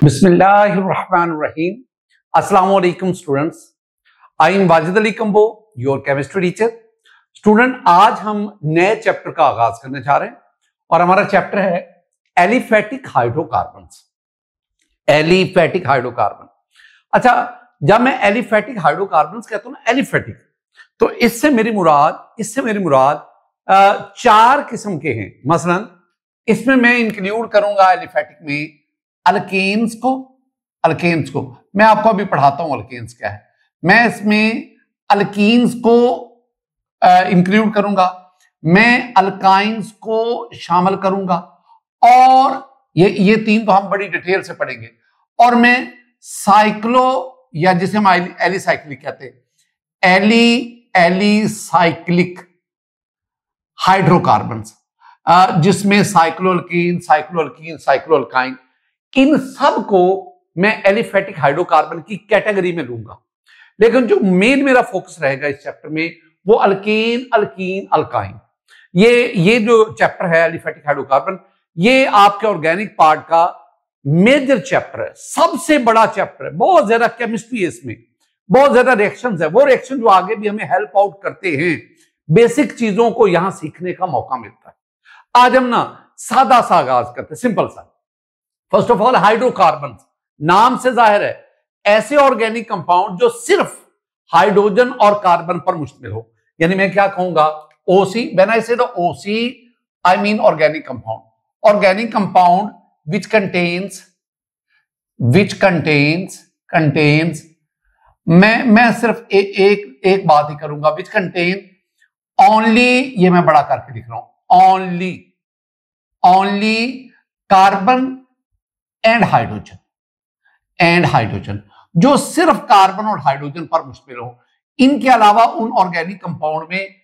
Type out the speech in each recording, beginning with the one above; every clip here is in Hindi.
Bismillahirrahmanirrahim. Assalamu alaikum students. I am Wajid Ali combo, your chemistry teacher. Student, आज हम नए चैप्टर का आगाज करने जा रहे हैं और हमारा चैप्टर है एलिफेटिक हाइड्रोकार्बन्स. Aliphatic hydrocarbon. अच्छा, जब मैं एलिफेटिक हाइड्रोकार्बन्स कहता हूं ना, एलिफेटिक, तो इससे मेरी मुराद चार किस्म के हैं. मसलन इसमें मैं इंक्लूड करूंगा एलिफेटिक में अल्केन्स को मैं आपको अभी पढ़ाता हूं अल्केन्स क्या है. मैं इसमें अल्कीन्स को इंक्लूड करूंगा, मैं अल्काइंस को शामिल करूंगा, और ये तीन तो हम बड़ी डिटेल से पढ़ेंगे. और मैं साइक्लो, या जिसे हम एलिसाइक्लिक कहते हैं, एलिसाइक्लिक हाइड्रोकार्बन्स, जिसमें साइक्लोअल्कीन, साइक्लोअल्काइन, इन सब को मैं एलिफेटिक हाइड्रोकार्बन की कैटेगरी में लूंगा. लेकिन जो मेन मेरा फोकस रहेगा इस चैप्टर में वो अल्केन, अल्कीन, अल्काइन. ये जो चैप्टर है एलिफेटिक हाइड्रोकार्बन, ये आपके ऑर्गेनिक पार्ट का मेजर चैप्टर है, सबसे बड़ा चैप्टर है. बहुत ज्यादा केमिस्ट्री है इसमें, बहुत ज्यादा रिएक्शंस है, वो रिएक्शन जो आगे भी हमें हेल्प आउट करते हैं. बेसिक चीजों को यहां सीखने का मौका मिलता है. आज हम ना सादा सा आगाज करते हैं, सिंपल सा. फर्स्ट ऑफ ऑल, हाइड्रोकार्बन, नाम से जाहिर है ऐसे ऑर्गेनिक कंपाउंड जो सिर्फ हाइड्रोजन और कार्बन पर मुश्तमिल हो. यानी मैं क्या कहूंगा, ओसी. व्हेन आई से the OC, I mean organic compound which contains मैं सिर्फ एक बात ही करूंगा, which contain only, ये मैं बड़ा करके लिख रहा हूं, only कार्बन एंड हाइड्रोजन, जो सिर्फ कार्बन और हाइड्रोजन पर मुश्तमिल हो. इनके अलावा उन ऑर्गेनिक कंपाउंड में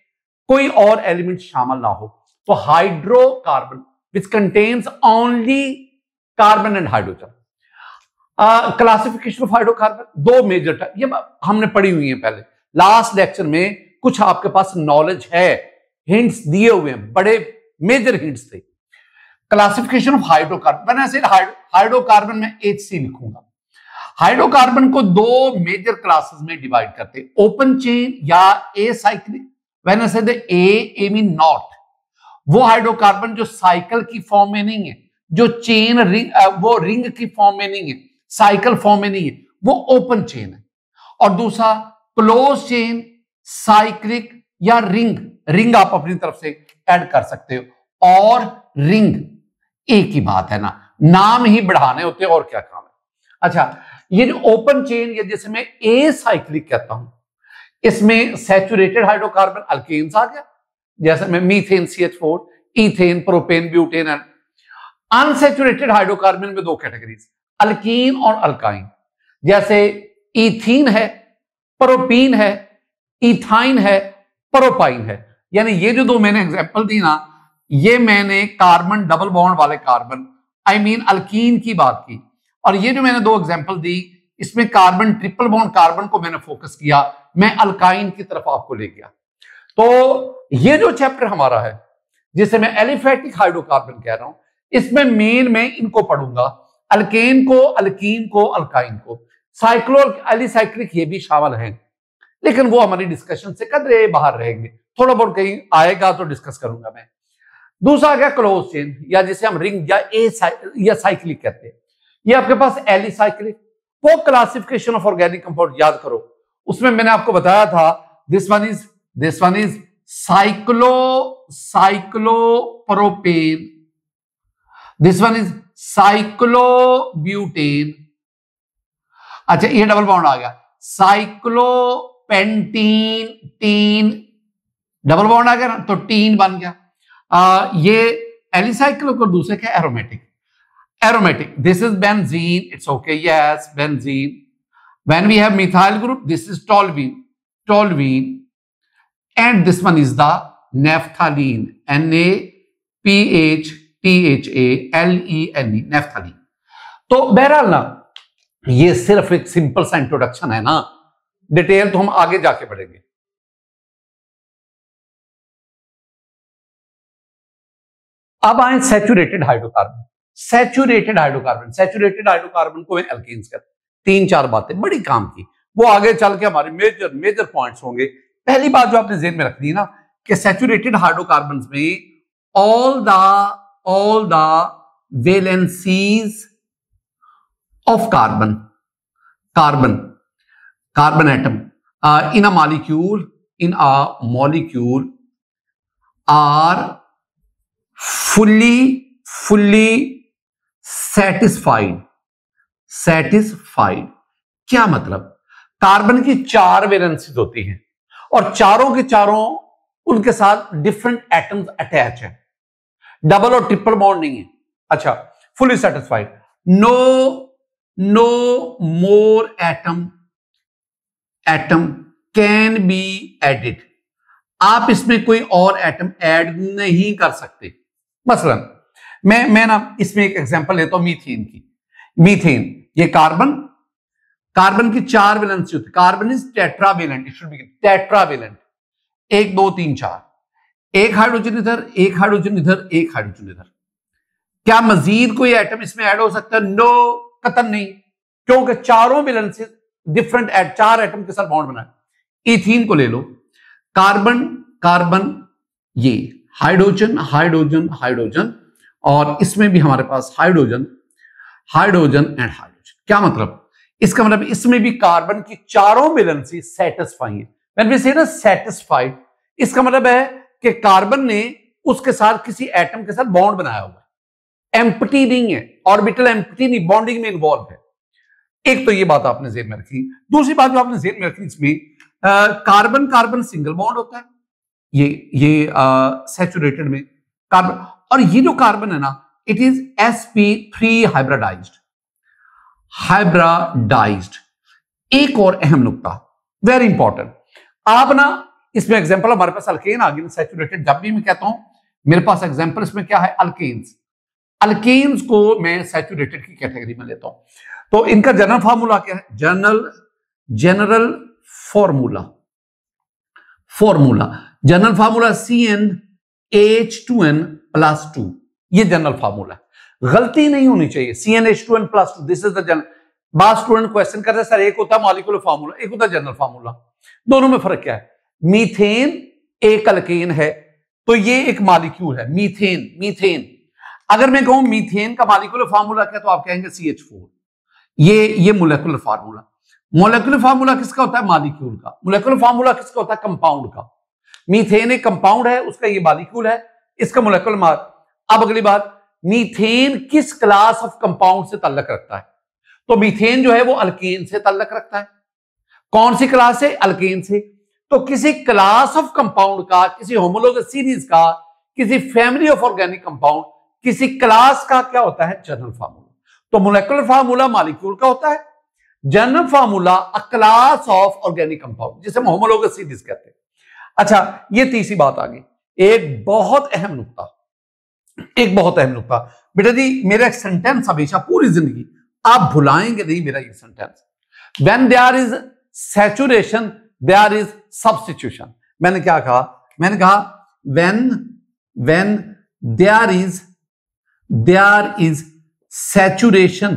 कोई और एलिमेंट शामिल ना हो. तो hydrocarbon which contains only carbon and hydrogen. Classification of hydrocarbon, दो मेजर टाइप, ये हमने पढ़ी हुई है पहले लास्ट लेक्चर में. कुछ आपके पास नॉलेज है, हिंट्स दिए हुए हैं, बड़े मेजर हिंट्स थे. क्लासिफिकेशन ऑफ हाइड्रोकार्बन, ऐसे हाइड्रोकार्बन में HC लिखूंगा. हाइड्रोकार्बन को दो मेजर क्लासेस में डिवाइड करते हैं, ओपन चेन या एसाइक्लिक. व्हेन आई से द ए मीन नॉट, वो हाइड्रोकार्बन जो साइकिल की फॉर्म में नहीं है, जो चेन रिंग, वो रिंग की फॉर्म में नहीं है, साइकिल फॉर्म में नहीं है, वो ओपन चेन है. और दूसरा क्लोज चेन, साइक्लिक या रिंग आप अपनी तरफ से ऐड कर सकते हो. और रिंग एक ही बात है ना, नाम ही बढ़ाने होते हैं, और क्या काम है. अच्छा, ये जो ओपन चेन, ये जैसे मैं एसाइक्लिक कहता हूं, इसमें सैचुरेटेड हाइड्रोकार्बन अल्केन्स आ गया, जैसे मैं methane CH4, ethane, propane, butane. Unsaturated hydrocarbon में दो कैटेगरीज, अल्कीन और अल्काइन. जैसे इथीन है, प्रोपीन है, इथाइन है, प्रोपाइन है. यानी ये जो दो मैंने एग्जांपल दी ना, ये मैंने कार्बन डबल बॉन्ड वाले कार्बन, आई मीन अल्कीन की बात की. और ये जो मैंने दो एग्जांपल दी, इसमें कार्बन ट्रिपल बॉन्ड कार्बन को मैंने फोकस किया, मैं अल्काइन की तरफ आपको ले गया. तो ये जो चैप्टर हमारा है, जिसे मैं एलिफेटिक हाइड्रोकार्बन कह रहा हूं, इसमें मेन मैं इनको पढ़ूंगा, अल्केन को, अल्कीन को, अल्काइन को. साइक्लो एलिसाइक्लिक ये भी शामिल हैं, लेकिन वो हमारी डिस्कशन से कदरे बाहर रहेंगे. थोड़ा बहुत कहीं आएगा तो डिस्कस करूंगा मैं. दूसरा आ गया क्लोज चेन, या जिसे हम रिंग या साइक्लिक कहते हैं. ये आपके पास एलिसाइक्लिक. वो क्लासिफिकेशन ऑफ ऑर्गेनिक कंपाउंड याद करो, उसमें मैंने आपको बताया था, this one is cyclopropane, this one is cyclobutane. अच्छा, ये डबल बॉन्ड आ गया, साइक्लोपेंटीन, डबल बॉन्ड आ गया ना, तो टीन बन गया. ये एलिसाइक्लिक और दूसरे क्या, aromatic. This is benzene, it's okay, yes, benzene. When we have methyl group, this is toluene, and this one is the naphthalene, NaPHTHALENE, naphthalene. तो बहरहाल ना, ये सिर्फ एक सिंपल सा इंट्रोडक्शन है ना, डिटेल तो हम आगे जाके पढ़ेंगे. अब आए सैचुरेटेड हाइड्रोकार्बन. सैचुरेटेड हाइड्रोकार्बन को एल्केन्स कहते हैं। 3-4 बातें बड़ी काम की, वो आगे चल के हमारे मेजर पॉइंट्स होंगे। पहली बात जो आपने जेहन में रखनी है ना कि सैचुरेटेड हाइड्रोकार्बन में all the valencies of carbon atom in a molecule are fully satisfied। क्या मतलब? कार्बन की 4 वैलेंसीज होती हैं और चारों के चारों उनके साथ डिफरेंट एटम्स अटैच हैं, डबल और ट्रिपल बॉन्ड नहीं है। अच्छा, fully satisfied, no more atom can be added. आप इसमें कोई और एटम ऐड नहीं कर सकते। मसलन मैं ना इसमें एक एग्जांपल लेता हूं मीथेन की। मीथेन, ये कार्बन की 4 वैलेंसी होती है। Carbon is tetravalent, it should be tetravalent. 1 2 3 4, एक हाइड्रोजन इधर, एक हाइड्रोजन इधर, एक हाइड्रोजन इधर। क्या मजीद कोई एटम इसमें ऐड हो सकता है? नो, कतई नहीं, क्योंकि चारों वैलेंसी डिफरेंट 4 एटम के साथ बॉन्ड बनाए। इथीन को ले लो, कार्बन, ये हाइड्रोजन, और इसमें भी हमारे पास हाइड्रोजन एंड हाइड्रोजन। क्या मतलब? इसका मतलब इसमें भी कार्बन की चारों वैलेंसी सेटिस्फाई है। व्हेन वी से ना सेटिस्फाइड, इसका मतलब है कि कार्बन ने उसके साथ किसी एटम के साथ बॉन्ड बनाया हुआ है, एम्प्टी नहीं है, ऑर्बिटल एम्प्टी नहीं, बॉन्डिंग में इन्वॉल्व है। एक तो ये बात आपने जेहन में रखी। दूसरी बात जो आपने जेहन में रखी, इसमें कार्बन सिंगल बॉन्ड होता है, ये सैचुरेटेड में कार्बन, और ये जो कार्बन है ना, इट इज sp3 हाइब्रिडाइज्ड। एक और अहम नुकता, वेरी इंपॉर्टेंट, आप ना इसमें एग्जांपल हमारे पास अल्केन आ गई सैचुरेटेड। जब भी मैं कहता हूं मेरे पास एग्जांपल इसमें क्या है, अल्केन्स को मैं सैचुरेटेड की कैटेगरी में लेता हूं। तो इनका जनरल फार्मूला क्या है? जनरल फार्मूला CnH2n+2, ये जनरल फार्मूला है, गलती नहीं होनी चाहिए। CnH2n+2, this is the general. बाद स्टूडेंट क्वेश्चन कर रहे हैं सर एक होता है मॉलिक्यूलर फार्मूला, एक होता है जनरल फार्मूला, दोनों में फर्क क्या है? मीथेन एक अल्केन है, तो ये एक मॉलिक्यूल है मीथेन। अगर मैं कहूं मीथेन का मॉलिक्यूलर फार्मूला क्या, तो आप कहेंगे CH4। ये मोलेकुलर फार्मूला किसका होता है? मॉलिक्यूल का। मोलेकुलर फार्मूला किसका होता है? कंपाउंड का। मीथेन एक कंपाउंड है, उसका ये मॉलिक्यूल है, इसका मोलेकुलर मास। अब अगली बात, मीथेन किस क्लास ऑफ कंपाउंड से ताल्लुक रखता है? तो मीथेन जो है वो अल्केन से ताल्लुक रखता है। कौन सी क्लास से? अल्केन से। तो किसी क्लास ऑफ कंपाउंड का, किसी होमोलोगस सीरीज का, किसी फैमिली ऑफ ऑर्गेनिक कंपाउंड, किसी क्लास का क्या होता है? General formula. तो मोलेकुलर फार्मूला मॉलिक्यूल का होता है, general formula a class of organic compound, जिसे हम होमोलोगस सीरीज कहते हैं। अच्छा, ये तीसरी बात आ गई, एक बहुत अहम नुकता बेटा जी, मेरा एक सेंटेंस हमेशा पूरी जिंदगी आप भुलाएंगे नहीं मेरा ये sentence. When there is saturation there is substitution. मैंने क्या कहा? मैंने कहा when there is saturation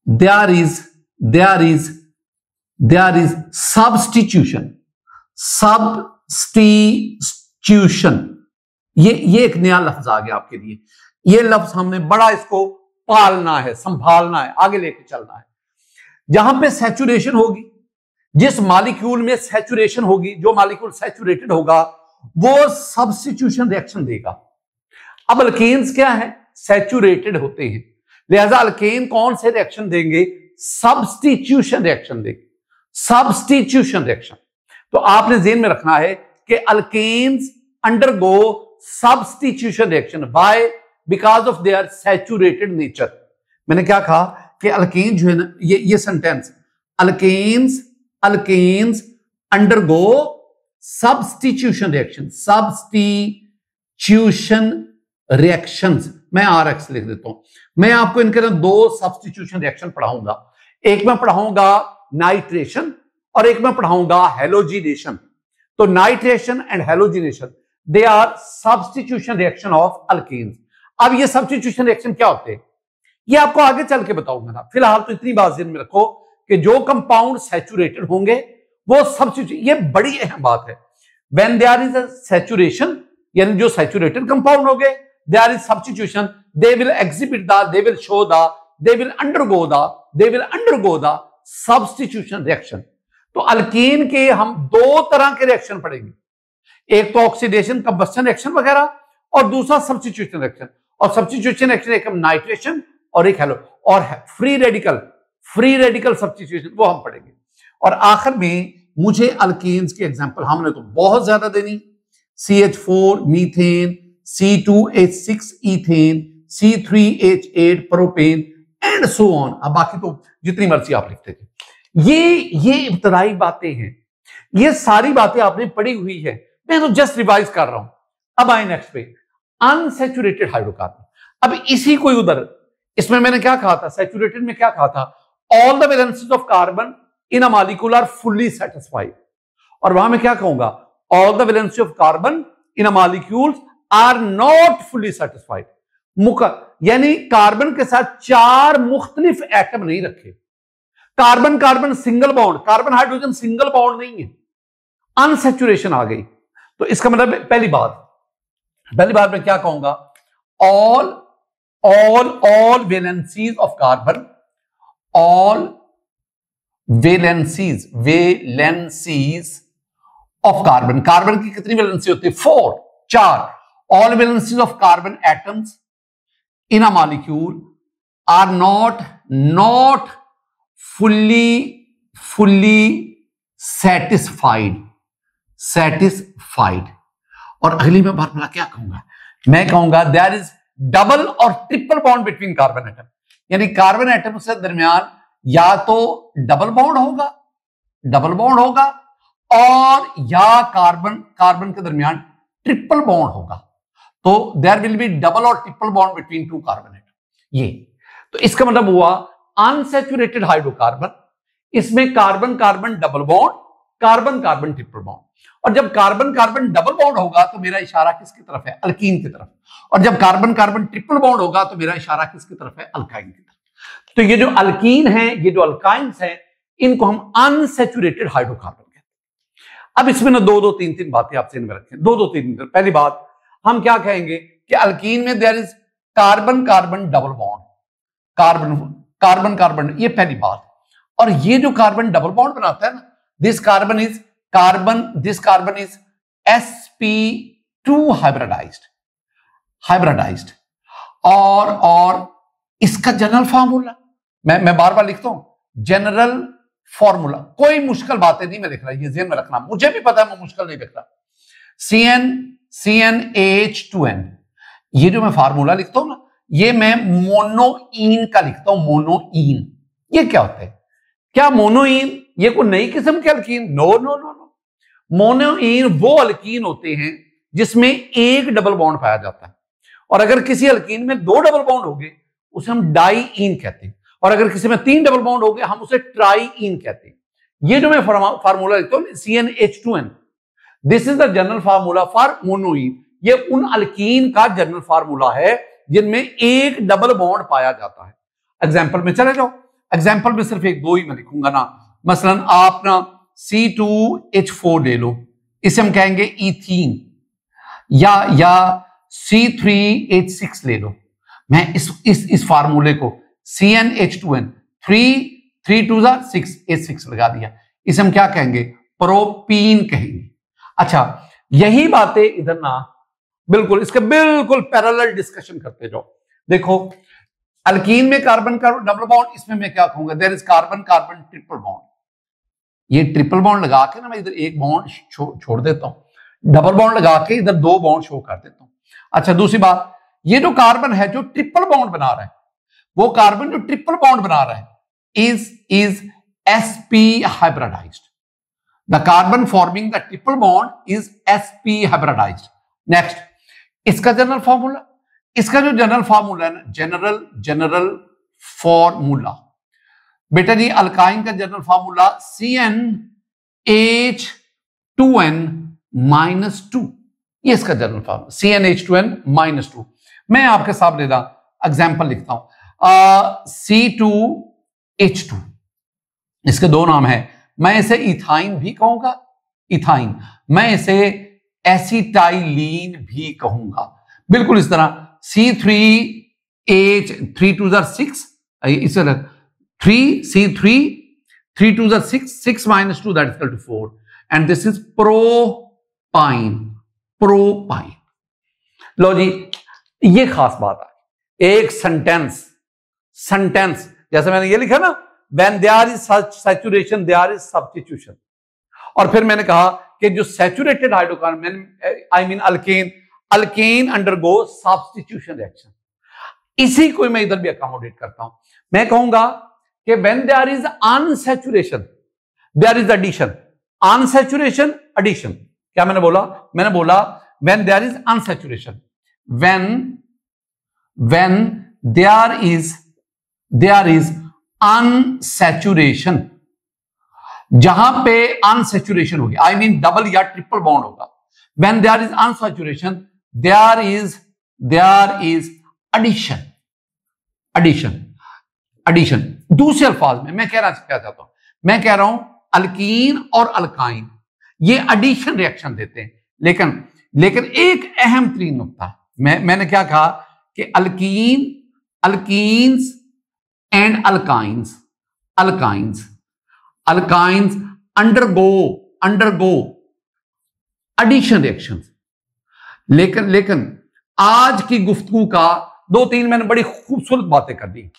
there is substitution. ये एक नया लफ्ज आ गया आपके लिए। ये लफ्ज हमने बड़ा इसको पालना है, संभालना है, आगे लेके चलना है। जहां पे सैचुरेशन होगी, जिस मॉलिक्यूल में सैचुरेशन होगी, जो मॉलिक्यूल सैचुरेटेड होगा वो सब्स्टिट्यूशन रिएक्शन देगा। अब अल्केन्स क्या है? सैचुरेटेड होते हैं, लिहाजा अल्केन कौन से रिएक्शन देंगे? सब्स्टिट्यूशन रिएक्शन देंगे। Substitution reaction. तो आपने ज़हन में रखना है कि alkanes undergo substitution reaction. Why? Because of their saturated nature. मैंने क्या कहा कि अल्केन जो है ना, ये sentence, alkanes undergo substitution reactions. मैं RX लिख देता हूं। मैं आपको इनके अंदर 2 सब्स्टिट्यूशन रिएक्शन पढ़ाऊंगा। एक मैं पढ़ाऊंगा नाइट्रेशन और एक मैं पढ़ाऊंगा हैलोजिनेशन। तो nitration and halogenation, they are substitution reaction of alkanes. अब ये सब्स्टिट्यूशन रिएक्शन क्या होते हैं ये आपको आगे चल के बताऊंगा ना, फिलहाल तो इतनी बात ध्यान में रखो कि जो कंपाउंड सैचुरेटेड होंगे वो सब्स्टिट्यूशन, ये बड़ी अहम बात है। When there is a saturation, यानी जो सैचुरेटेड कंपाउंड हो गए, there is substitution, they will exhibit the, they will show the, they will undergo the substitution reaction. तो अल्कीन के हम दो तरह के रिएक्शन पढ़ेंगे, एक तो ऑक्सीडेशन कंबस्टन रिएक्शन वगैरह, और दूसरा सब्स्टिट्यूशन रिएक्शन। और सब्स्टिट्यूशन रिएक्शन एक हम नाइट्रेशन और एक हेलो और फ्री रेडिकल सब्स्टिट्यूशन वो हम पढ़ेंगे। और आखिर में मुझे अल्केन्स के एग्जांपल हमने तो बहुत ज्यादा देनी, CH4 methane, C2H6 ethane, C3H8 propane and so on. अब बाकी तो जितनी मर्जी आप लिखते थे। ये इब्तदाई बातें हैं, ये सारी बातें आपने पढ़ी हुई है, मैं तो जस्ट रिवाइज कर रहा हूं। अब आए नेक्स्ट पे, अनसैचुरेटेड हाइड्रोकार्बन। अब इसी को उधर इसमें मैंने क्या कहा था, सैचुरेटेड में क्या कहा था, all the valencies of carbon in a molecule are fully satisfied. और वहां मैं क्या कहूंगा, all the valency of carbon in a molecule are not fully satisfied. यानी कार्बन के साथ चार मुख्तलिफ एटम नहीं रखे, carbon carbon single bond, carbon hydrogen single bond नहीं है, अनसैचुरेशन आ गई। तो इसका मतलब पहली बात मैं क्या कहूंगा, all valencies of carbon, all valencies of carbon. Carbon की कितनी वैलेंसी होती है, 4। All valencies of carbon atoms in a molecule are not fully satisfied। और अगली मैं बात क्या कहूंगा, मैं कहूंगा देयर इज डबल और triple bond between carbon atom. यानी कार्बन एटम से दरमियान या तो डबल बॉन्ड होगा और या कार्बन के दरमियान ट्रिपल बॉन्ड होगा। तो देयर विल बी डबल और triple bond between two carbon atom. ये तो इसका मतलब हुआ अनसैचुरेटेड हाइड्रोकार्बन, इसमें carbon carbon double bond, carbon carbon triple bond. और जब कार्बन कार्बन डबल बॉन्ड होगा तो मेरा इशारा किसकी तरफ है, अल्कीन की तरफ। और जब कार्बन कार्बन ट्रिपल बॉन्ड होगा तो मेरा इशारा किसकी तरफ है, अल्काइन की तरफ। तो ये जो अल्कीन है, ये जो अल्काइंस हैं, इनको हम अनसैचुरेटेड हाइड्रोकार्बन कहते हैं। अब इसमें ना दो तीन बातें आपसे इनमें रखें, दो तीन। पहली बात हम क्या कहेंगे कि अल्कीन में there is carbon carbon double bond, carbon carbon, ये पहली बात। और ये जो कार्बन डबल बॉन्ड बनाता है ना, this carbon is sp2 hybridised. और इसका जनरल फार्मूला मैं बार बार लिखता हूं, जनरल फॉर्मूला, कोई मुश्किल बातें नहीं मैं लिख रहा, ये ज़हन में रखना, मुझे भी पता है मैं मुश्किल नहीं लिख रहा। CnH2n, ये जो मैं फार्मूला लिखता हूं ना, ये मैं मोनोइन का लिखता हूं, मोनोइन। ये क्या होता है, क्या मोनोइन ये कोई नई किस्म के अल्कीन? नो। मोनोइन वो अल्कीन होते हैं जिसमें एक डबल बॉन्ड पाया जाता है, और अगर किसी अल्कीन में 2 डबल बॉन्ड हो गए उसे हम डाईइन कहते हैं, और अगर किसी में 3 डबल बॉन्ड हो गए हम उसे ट्राईइन कहते हैं। ये जो मैं फार्मूला लिखता हूं CnH2n, this is the general formula for monoene. ये उन अल्कीन का जनरल फार्मूला है जिनमें एक डबल बॉन्ड पाया जाता है। एग्जाम्पल में चले जाओ, एग्जाम्पल में सिर्फ 1-2 ही मैं लिखूंगा ना। मसलन आप ना C2H4 ले लो, इसे हम कहेंगे इथीन, या C3H6 ले लो। मैं इस फार्मूले को CnH2n 3 2 6 H6 लगा दिया, इसे हम क्या कहेंगे, प्रोपीन कहेंगे। अच्छा, यही बातें इधर ना बिल्कुल इसके बिल्कुल पैरेलल डिस्कशन करते जाओ। देखो अल्कीन में कार्बन कार्बन डबल बॉन्ड, इसमें मैं क्या कहूंगा, there is carbon carbon triple bond. ये ट्रिपल बॉन्ड लगा के ना मैं इधर एक बॉन्ड छोड़ देता हूं, डबल बॉन्ड लगा के इधर 2 बॉन्ड शो कर देता हूं। अच्छा, दूसरी बात, ये जो कार्बन है जो ट्रिपल बॉन्ड बना रहा है, वो कार्बन जो ट्रिपल बॉन्ड बना रहा है is sp hybridized। The carbon forming the triple bond is sp hybridized। Next, इसका जनरल फॉर्मूला, इसका जो जनरल फार्मूला है ना, जनरल फॉर्मूला बेटा जी, अल्काइन का जनरल फार्मूला CnH2n-2। ये इसका जनरल फॉर्मूला CnH2n-2। मैं आपके साथ ले रहा, CnH2n-2। मैं आपके साथ ले रहा एग्जाम्पल लिखता हूं, C2H2, इसके दो नाम है। मैं इसे इथाइन भी कहूंगा, इथाइन। मैं इसे एसिटाइलीन भी कहूंगा, बिल्कुल इस तरह। C3H, 3 2 6, इस तरह 3C3, 3 2 6, 6 - 2 that is equal to 4, and this is propyne, propyne. लो जी, ये खास बात है। एक सेंटेंस जैसे मैंने ये लिखा ना, when there is such saturation there is substitution, और फिर मैंने कहा कि जो saturated hydrocarbon, I mean alkane undergo substitution reaction, इसी को मैं इधर भी अकोमोडेट करता हूं। मैं कहूंगा कि when there is unsaturation there is addition, unsaturation addition। क्या मैंने बोला? मैंने बोला when there is unsaturation, when there is unsaturation, जहां पे अनसेचुरेशन होगी, आई मीन डबल या ट्रिपल बॉन्ड होगा, when there is unsaturation there is addition। दूसरे अल्फाज में मैं क्या चाहता हूं, मैं कह रहा हूं अल्कीन और अल्काइन ये एडिशन रिएक्शन देते हैं, लेकिन एक अहम तरीन नुकता, मैंने क्या कहा कि alkenes and alkynes undergo addition reactions. लेकिन आज की गुफ्तगू का 2-3 मैंने बड़ी खूबसूरत बातें कर दी,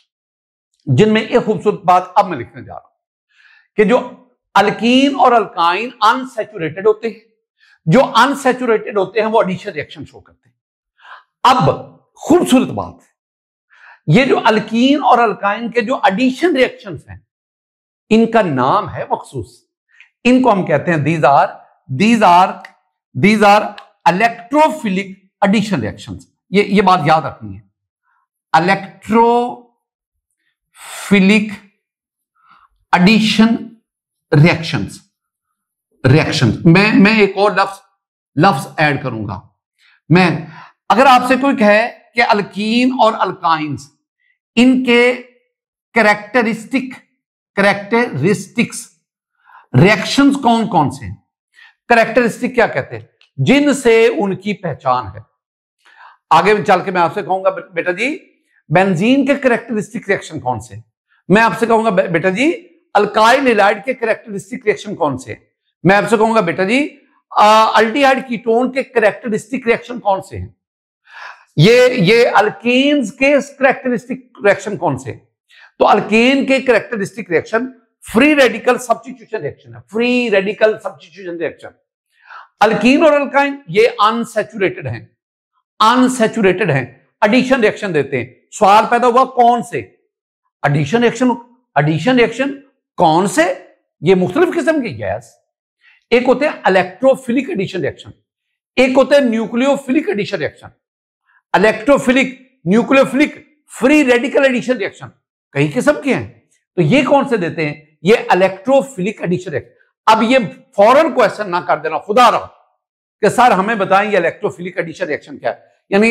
जिनमें एक खूबसूरत बात अब मैं लिखने जा रहा हूं कि जो अल्कीन और अल्काइन अनसैचुरेटेड होते हैं, जो अनसैचुरेटेड होते हैं वो एडिशन रिएक्शन शो करते हैं। अब खूबसूरत बात है, ये जो अल्कीन और अल्काइन के जो एडिशन रिएक्शंस हैं, इनका नाम है मखसूस। इनको हम कहते हैं these are electrophilic addition reactions. ये बात याद रखनी है, इलेक्ट्रोफिलिक एडिशन रिएक्शंस। मैं एक और लफ्ज ऐड करूंगा। मैं अगर आपसे कोई कहे कि अल्कीन और अल्काइंस, इनके कैरेक्टरिस्टिक्स रिएक्शंस कौन कौन से हैं? कैरेक्टरिस्टिक क्या कहते हैं? जिनसे उनकी पहचान है। आगे चल के मैं आपसे कहूंगा बेटा जी बेंजीन के कैरेक्टरिस्टिक रिएक्शन कौन से, मैं आपसे कहूंगा बेटा जी अल्काइल हैलाइड के कैरेक्टरिस्टिक रिएक्शन कौन से, मैं आपसे कहूंगा बेटा जी अल्डिहाइड कीटोन के कैरेक्टरिस्टिक रिएक्शन कौन से हैं, ये अल्केन्स के कैरेक्टरिस्टिक रिएक्शन कौन से। तो अल्केन के characteristic reaction free radical substitution reaction है, free radical substitution reaction. Alkene और अल्काइन ये अनसैचुरेटेड हैं, एडिशन रिएक्शन देते हैं। सवाल पैदा हुआ कौन से? एडिशन रिएक्शन कौन से? ये मुख्तलिफ किस्म के गैस, एक होते हैं इलेक्ट्रोफिलिक एडिशन रिएक्शन, एक होते हैं nucleophilic addition reaction. Electrophilic, nucleophilic, free radical addition reaction कई किस्म के हैं। तो ये कौन से देते हैं? ये इलेक्ट्रोफिलिक एडिशन रिएक्शन। अब ये फौरन क्वेश्चन ना कर देना खुदा रहा कि सर हमें बताएं ये इलेक्ट्रोफिलिक एडिशन रिएक्शन क्या है। यानी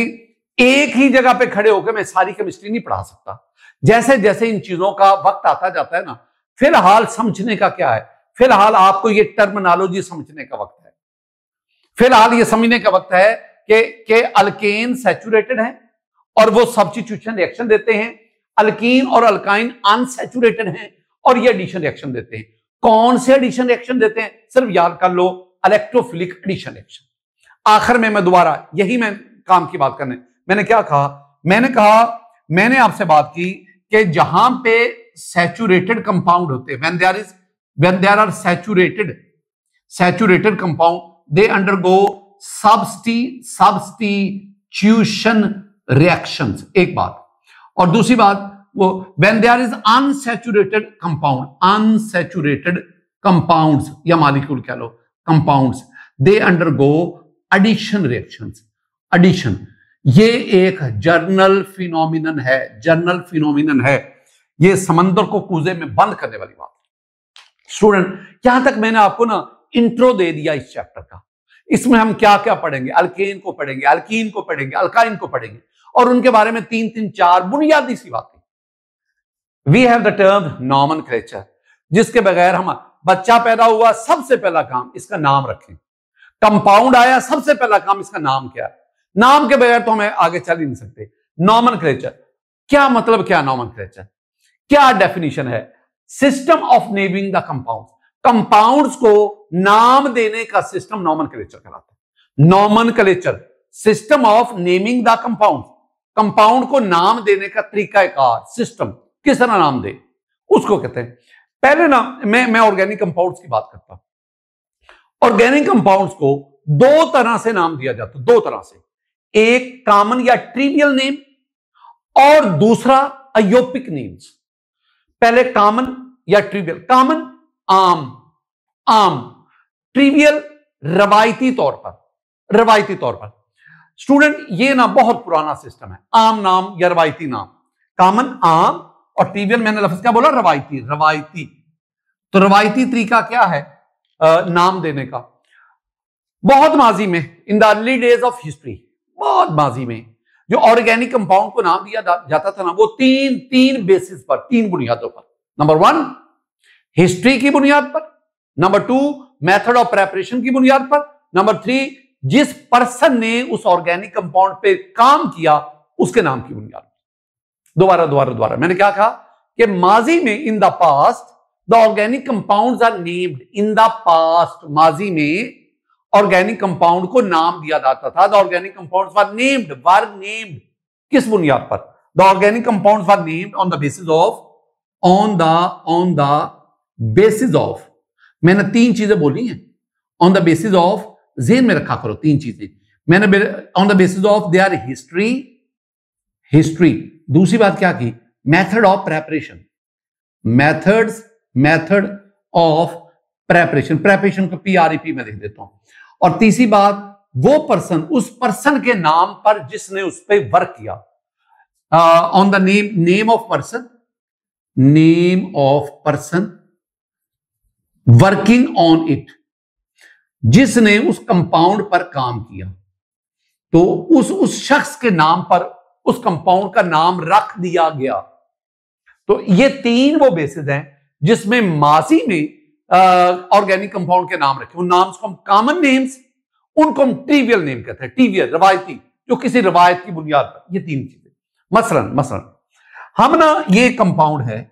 एक ही जगह पे खड़े होकर मैं सारी केमिस्ट्री नहीं पढ़ा सकता। जैसे जैसे इन चीजों का वक्त आता जाता है ना, फिलहाल समझने का क्या है, फिलहाल आपको ये टर्मिनोलॉजी समझने का वक्त है। फिलहाल ये समझने का वक्त है कि अल्केन सैचुरेटेड है और वो सब्स्टिट्यूशन रिएक्शन देते हैं, अल्कीन और अल्काइन अनसैचुरेटेड हैं और ये एडिशन रिएक्शन देते हैं। कौन से एडिशन रिएक्शन देते हैं? सिर्फ याद कर लो, इलेक्ट्रोफिलिक एडिशन रिएक्शन। आखिर में मैं दोबारा यही मैं काम की बात करने, मैंने क्या कहा? मैंने आपसे बात की कि जहां पे सैचुरेटेड कंपाउंड होते हैं, when there are saturated compound they undergo substitution reactions, एक बात। और दूसरी बात वो when there is unsaturated compounds या मालिक्यूल कह लो compounds, they undergo addition reactions। addition ये एक जर्नल फिनोमिनन है, ये समंदर को कूजे में बंद करने वाली बात। स्टूडेंट, यहां तक मैंने आपको ना इंट्रो दे दिया इस चैप्टर का। इसमें हम क्या क्या पढ़ेंगे, अल्केन को पढ़ेंगे, अल्कीन को पढ़ेंगे, अल्काइन को पढ़ेंगे, और उनके बारे में 3-4 बुनियादी सी बातें। We have the term nomenclature, जिसके बगैर हम, बच्चा पैदा हुआ सबसे पहला काम इसका नाम रखें, कंपाउंड आया सबसे पहला काम इसका नाम क्या है, नाम के बगैर तो हमें आगे चल ही नहीं सकते। नॉमेनक्लेचर क्या मतलब, क्या नॉमेनक्लेचर, क्या डेफिनेशन है? System of naming the compound, compounds को नाम देने का सिस्टम नॉमेनक्लेचर कहलाता है। Nomenclature system of naming the compound, compound को नाम देने का तरीकाकार, सिस्टम, किस तरह नाम दे उसको कहते हैं। पहले ना मैं ऑर्गेनिक कंपाउंड्स की बात करता हूं। ऑर्गेनिक कंपाउंड्स को दो तरह से नाम दिया जाता है, दो तरह से, एक कॉमन या ट्रिवियल नेम और दूसरा अयोपिक नेम्स। पहले कॉमन या ट्रिवियल, कॉमन आम, ट्रिवियल रवायती तौर पर। स्टूडेंट ये ना बहुत पुराना सिस्टम है, आम नाम या रवायती नाम, कॉमन आम और ट्रिवियल, मैंने लफ्ज क्या बोला, रवायती। तो रवायती तरीका क्या है नाम देने का? बहुत माजी में, in the early days of history, बहुत माजी में जो ऑर्गेनिक कंपाउंड को नाम दिया जाता था ना, वो तीन बेसिस पर, तीन बुनियादों पर। नंबर 1 हिस्ट्री की बुनियाद पर, नंबर 2 मेथड ऑफ प्रेपरेशन की बुनियाद पर, नंबर 3 जिस पर्सन ने उस ऑर्गेनिक कंपाउंड पे काम किया उसके नाम की बुनियाद। दोबारा मैंने क्या कहा कि माजी में, in the past the organic compounds are named, in the past माजी में ऑर्गेनिक कंपाउंड को नाम दिया जाता था। The organic compounds were named किस बुनियाद पर? The organic compounds were named on the basis of, मैंने 3 चीजें बोली हैं, ऑन द बेसिस ऑफ, ज़हन में रखा करो 3 चीजें मैंने, on the basis of their history. दूसरी बात क्या की? Method of preparation, method of preparation को PREP में लिख देता हूं। और तीसरी बात, वो पर्सन, उस पर्सन के नाम पर जिसने उस पर वर्क किया, on the name of person working on it, जिसने उस कंपाउंड पर काम किया, तो उस शख्स के नाम पर उस कंपाउंड का नाम रख दिया गया। तो ये 3 वो बेसिस हैं जिसमें माजी में ऑर्गेनिक कंपाउंड के नाम रखे। उन नाम्स को हम कॉमन नेम्स, उनको हम ट्रिवियल नेम कहते हैं, ट्रिवियल रवायती, जो किसी रवायत की बुनियाद पर। ये 3 चीजें, मसलन हम ना, ये कंपाउंड है,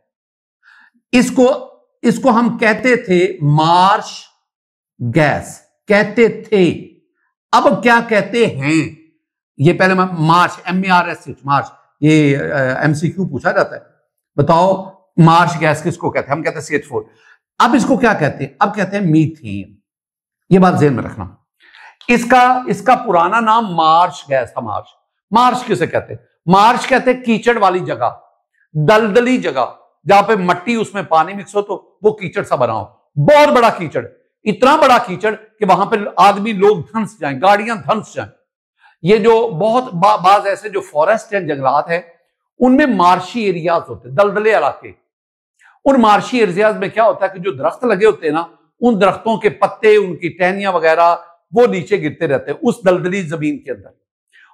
इसको हम कहते थे मार्श गैस, कहते थे। अब क्या कहते हैं? ये पहले मार्श, MARSH, मार्श, ये MCQ पूछा जाता है, बताओ मार्श गैस किसको कहते हैं? हम कहते हैं CH4। अब इसको क्या कहते हैं? अब कहते हैं मीथेन। ये बात ज़हन में रखना। इसका पुराना नाम मार्श गैस था। मार्श किसे कहते हैं? मार्श कहते हैं कीचड़ वाली जगह, दलदली जगह, जहां पे मट्टी उसमें पानी मिक्स हो तो वो कीचड़ सा बना हो। बहुत बड़ा कीचड़, इतना बड़ा कीचड़ कि वहां पे आदमी, लोग धंस जाएं, गाड़ियां धंस जाएं। ये जो बहुत बाज ऐसे जो फॉरेस्ट हैं, जंगलात हैं, उनमें मार्शी एरियाज होते हैं, दलदले इलाके। उन मार्शी एरियाज में क्या होता है कि जो दरख्त लगे होते हैं ना, उन दरख्तों के पत्ते, उनकी टहनियां वगैरह, वो नीचे गिरते रहते हैं उस दलदली जमीन के अंदर,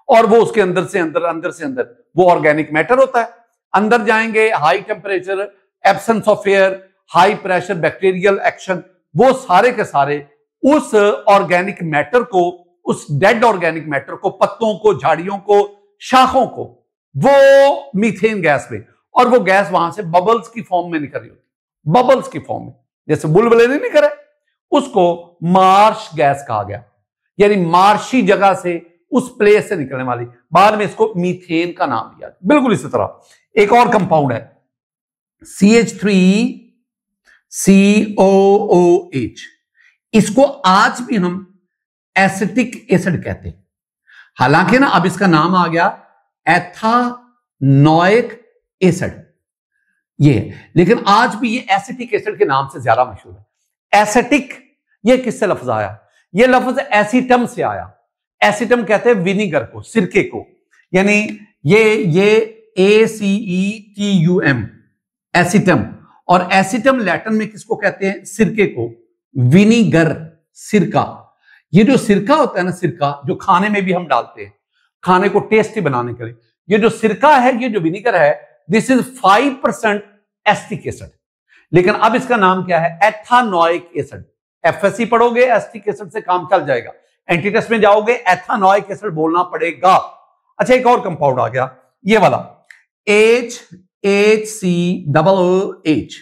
और वो उसके अंदर से अंदर वो ऑर्गेनिक मैटर होता है। अंदर जाएंगे, high temperature, absence of air, high pressure, bacterial action, वो सारे के सारे उस ऑर्गेनिक मैटर को, उस डेड ऑर्गेनिक मैटर को, पत्तों को, झाड़ियों को, शाखों को, वो मीथेन गैस में, और वो गैस वहां से बबल्स की फॉर्म में निकल रही होती, बबल्स की फॉर्म में, जैसे बुलबुले नहीं निकले, उसको मार्श गैस कहा गया। यानी मार्शी जगह से, उस प्लेस से निकलने वाली, बाद में इसको मीथेन का नाम दिया। बिल्कुल इसी तरह एक और कंपाउंड है CH3COOH, इसको आज भी हम एसिटिक एसिड कहते हैं। हालांकि ना अब इसका नाम आ गया एथानोइक एसिड, ये, लेकिन आज भी ये एसिटिक एसिड के नाम से ज्यादा मशहूर है। एसिटिक, ये किससे लफ्ज आया? ये लफ्ज एसिटम से आया। एसिटम कहते हैं विनीगर को, सिरके को, यानी ये ACETUM, एसिटम। और एसिटम लैटिन में किसको कहते हैं? सिरके को, विनीगर, सिरका। ये जो सिरका होता है ना, सिरका जो खाने में भी हम डालते हैं खाने को टेस्टी बनाने के लिए, ये जो सिरका है, ये जो विनीगर है, दिस इज 5% एस्टिक एसिड। लेकिन अब इसका नाम क्या है? एथानोइक एसिड। एफएससी पढ़ोगे, एस्टिक एसिड से काम चल जाएगा, एंटीटेस्ट में जाओगे एथानोइक एसिड बोलना पड़ेगा। अच्छा, एक और कंपाउंड आ गया, ये वाला HCOOH।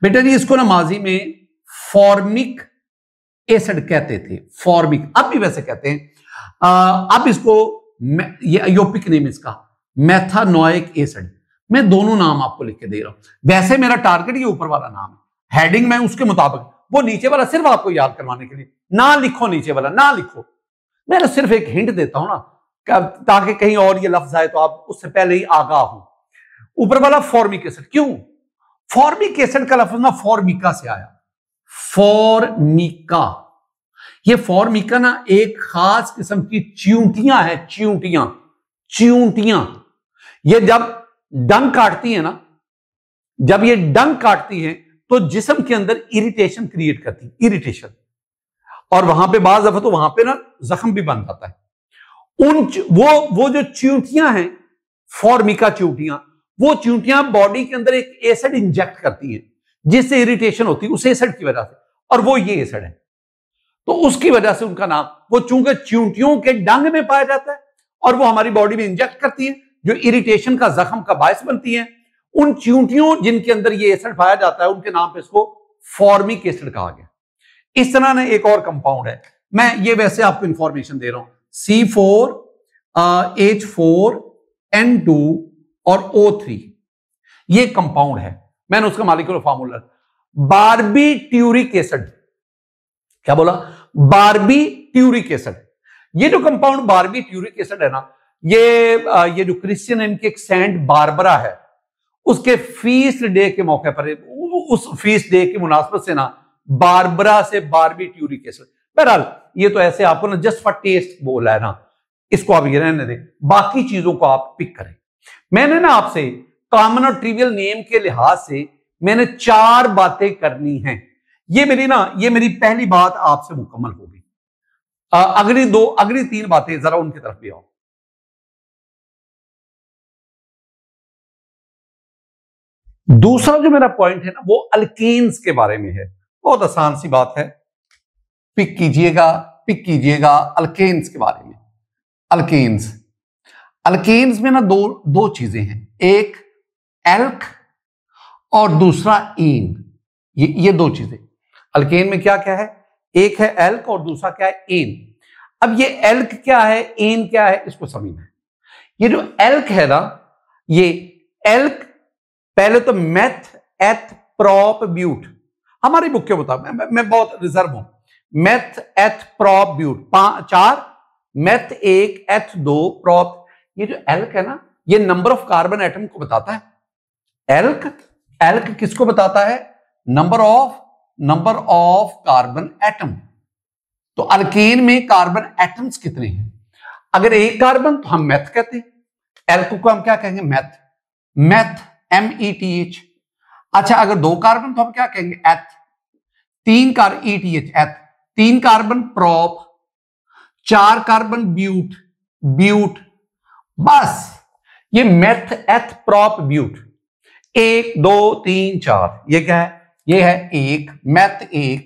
बेटा जी इसको ना माजी में फॉर्मिक एसिड कहते थे, फॉर्मिक, अब भी वैसे कहते हैं। अब इसको योपिक नेम इसका मेथानोइक एसिड। मैं दोनों नाम आपको लिख के दे रहा हूं। वैसे मेरा टारगेट ये ऊपर वाला नाम है, हेडिंग में उसके मुताबिक, वो नीचे वाला सिर्फ आपको याद करवाने के लिए। ना लिखो नीचे वाला, ना लिखो, मैं सिर्फ एक हिंट देता हूं ना, ताकि कहीं और ये लफ्ज आए तो आप उससे पहले ही आगाह हो। ऊपर वाला फॉर्मिक एसिड, क्यों? फॉर्मिक एसिड का लफ्ज ना फॉर्मिका से आया, फॉर्मिका। ये फॉर्मिका ना एक खास किस्म की च्यूंटियां हैं, च्यूंटियां, च्यूंटियां। ये जब डंक काटती है ना, जब ये डंक काटती है तो जिस्म के अंदर इरिटेशन क्रिएट करती, इरिटेशन, और वहां पे बाज दफा तो वहां पे ना जख्म भी बन जाता है। वो जो च्यूंटियां हैं, फॉर्मिका च्यूंटियां, वो च्यूंटियां बॉडी के अंदर एक एसिड इंजेक्ट करती हैं जिससे इरिटेशन होती है, उस एसिड की वजह से, और वो ये एसिड है। तो उसकी वजह से उनका नाम, वो चूंकि च्यूंटियों के डंग में पाया जाता है और वो हमारी बॉडी में इंजेक्ट करती है, जो इरिटेशन का जख्म का बायस बनती है, उन च्यूंटियों जिनके अंदर ये एसिड पाया जाता है उनके नाम पे इसको फॉर्मिक एसिड कहा गया। इस तरह ने एक और कंपाउंड है, मैं ये वैसे आपको इंफॉर्मेशन दे रहा हूं, C4H4N2 और O3, ये कंपाउंड है। मैंने उसका मॉलिक्यूलर फार्मूला बारबीट्यूरिक एसिड, क्या बोला? बारबीट्यूरिक एसिड। ये जो कंपाउंड बारबीट्यूरिक एसिड है ना, ये जो क्रिश्चियन इनके एक सेंट बारबरा है, उसके फीस्ट डे के मौके पर, उस फीस्ट डे की मुनासबत से ना बारबरा से बारबीट्यूरिक एसिड। बहरहाल ये तो ऐसे आपको ना जस्ट फॉर टेस्ट बोला है ना, इसको आप ये रहने दें, बाकी चीजों को आप पिक करें। मैंने ना आपसे कॉमन और ट्रिवियल नेम के लिहाज से मैंने 4 बातें करनी हैं। ये मेरी पहली बात आपसे मुकम्मल होगी। अगली 3 बातें जरा उनकी तरफ भी आओ। दूसरा जो मेरा पॉइंट है ना, वो अल्केन्स के बारे में है। बहुत आसान सी बात है, पिक कीजिएगा अल्केन्स के बारे में। अल्केन्स में ना दो चीजें हैं, एक एल्क और दूसरा एन। ये 2 चीजें अल्केन में क्या क्या है, एक है एल्क और दूसरा क्या है, एन। अब ये एल्क क्या है, एन क्या है, इसको समझना है। ये जो एल्क है ना, ये एल्क पहले तो मेथ एथ प्रोप ब्यूट, हमारी बुक के मुताबिक, मैं बहुत रिजर्व हूं, मेथ एथ प्रोप ब्यूट 4, मेथ 1 एथ 2 प्रोप। ये जो एल्क है ना, ये नंबर ऑफ कार्बन एटम को बताता है। एल्क किसको बताता है? Number of carbon atom. तो अल्केन में कार्बन एटम्स कितने हैं? अगर 1 कार्बन तो हम मेथ कहते हैं, एल्क को हम क्या कहेंगे? Meth METH। अच्छा, अगर 2 कार्बन तो हम क्या कहेंगे? एथ। 3 कार्बन ETH, एथ। 3 कार्बन प्रोप, 4 कार्बन ब्यूट। बस ये मेथ एथ प्रोप ब्यूट। 1 2 3 4, ये क्या है? ये है 1 मेथ 1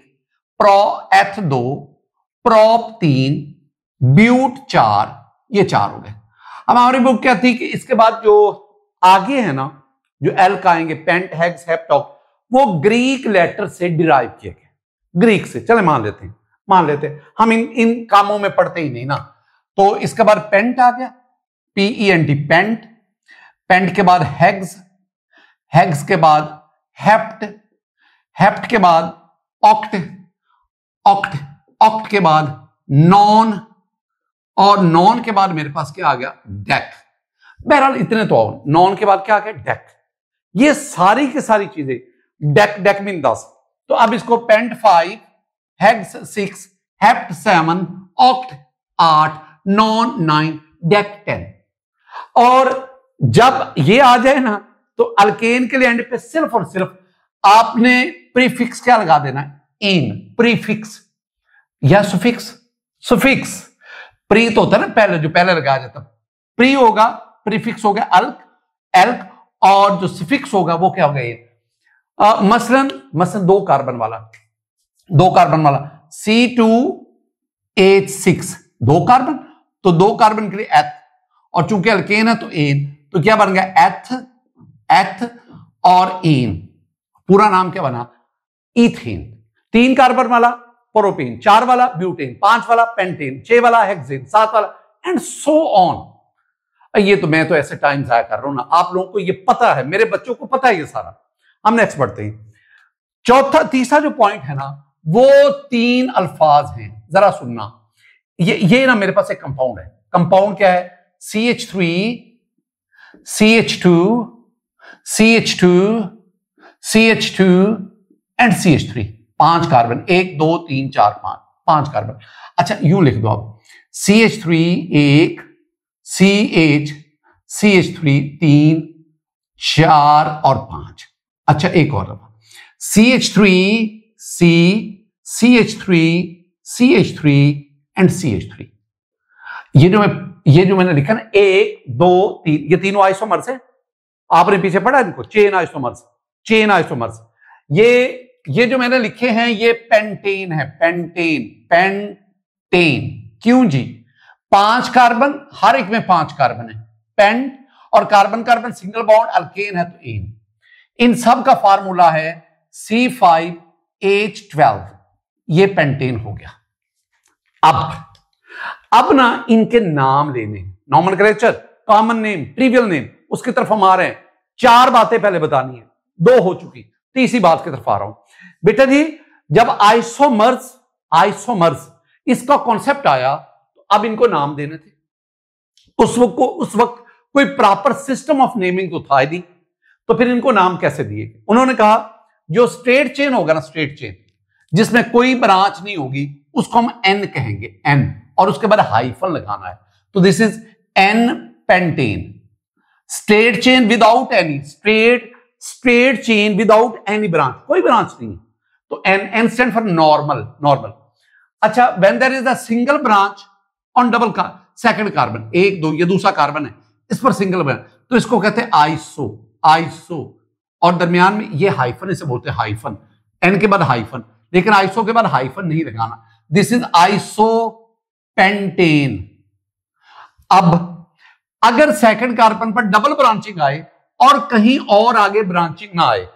प्रो एथ 2 प्रोप 3 ब्यूट 4, ये 4 हो गए। अब हमारी बुक क्या थी कि इसके बाद जो आगे है ना, जो एल्क आएंगे, पेंट हेक्स हेप्टॉक, वो ग्रीक लेटर से डिराइव किए गए, ग्रीक से। चले मान लेते हैं, हम इन कामों में पढ़ते ही नहीं ना। तो इसके बाद पेंट आ गया, PENT, पेंट के बाद हेग्स के बाद हेप्ट के बाद ऑक्ट के बाद नॉन, और नॉन के बाद मेरे पास क्या आ गया? डेक। बहरहाल इतने तो आओ, नॉन के बाद क्या आ गया? डेक। ये सारी की सारी चीजें, डेक मीन 10। तो अब इसको pent 5, hex 6, hept 7, oct 8, non 9, dec 10। और जब ये आ जाए ना, तो अल्केन के लिए एंड पे सिर्फ और सिर्फ आपने प्रीफिक्स क्या लगा देना है? एन। प्रीफिक्स या सुफिक्स, सुफिक्स प्री तो होता है ना पहले, जो पहले लगाया जाता, प्री होगा, प्रीफिक्स हो गया अल्क, एल्क, और जो सफिक्स होगा वो क्या होगा ये मसलन 2 कार्बन वाला C2H6, 2 कार्बन, तो 2 कार्बन के लिए एथ, और चूंकि अल्केन है तो एन, तो क्या बन गया एथ और एन, पूरा नाम क्या बना इथेन। 3 कार्बन वाला प्रोपेन, 4 वाला ब्यूटेन, 5 वाला पेंटेन, 6 वाला हेक्सेन, 7 वाला एंड सो ऑन। ये तो मैं तो ऐसे टाइम जाया कर रहा हूं ना, आप लोगों को ये पता है, मेरे बच्चों को पता है ये सारा। हम नेक्स्ट बढ़ते हैं। तीसरा जो पॉइंट है ना, वो 3 अल्फाज हैं, जरा सुनना। ये ना मेरे पास एक कंपाउंड है, कंपाउंड क्या है CH3 CH2 CH2 CH2 and CH3, 5 carbon, 1 2 3 4 5 carbon. अच्छा यूं लिख दो आप, CH3 1, CH3 3 4 और 5। अच्छा एक और CH3 C CH3 CH3 and CH3। ये जो मैंने लिखा ना 1 2 3, ये तीनों आइसोमर्स हैं, आपने पीछे पढ़ा इनको, चेन आइसोमर्स। ये जो मैंने लिखे हैं ये पेंटेन है, पेंटेन। क्यों जी? 5 कार्बन, हर एक में 5 कार्बन है, पेंट, और carbon carbon single bond alkane है तो एन। इन सब का फार्मूला है C5H12, ये पेंटेन हो गया। अब ना इनके नाम लेने, nomenclature, common name, trivial name, उसकी तरफ हम आ रहे हैं। 4 बातें पहले बतानी है, 2 हो चुकी, तीसरी बात की तरफ आ रहा हूं। बेटा जी जब आइसोमर्स इसका कॉन्सेप्ट आया तो अब इनको नाम देने थे। उस वक्त कोई प्रॉपर सिस्टम ऑफ नेमिंग तो था ही नहीं, तो फिर इनको नाम कैसे दिए? उन्होंने कहा जो स्ट्रेट चेन होगा ना, स्ट्रेट चेन जिसमें कोई ब्रांच नहीं होगी, उसको हम एन कहेंगे, एन, और उसके बाद हाइफन लगाना है, तो this is n pentane. Straight chain without any, straight chain without any branch, कोई ब्रांच नहीं, तो एन स्टैंड फॉर नॉर्मल। अच्छा when there is a single branch on double second carbon, 1 2 ये दूसरा कार्बन है, इस पर सिंगल ब्रांच, तो इसको कहते हैं आइसो, और दरमियान में ये हाइफन, इसे बोलते हैं हाइफन, एन के बाद हाइफन, लेकिन आइसो के बाद हाइफन नहीं लगाना, दिस इज आइसोपेंटेन। अब अगर सेकंड कार्बन पर डबल ब्रांचिंग आए और कहीं और आगे ब्रांचिंग ना आए,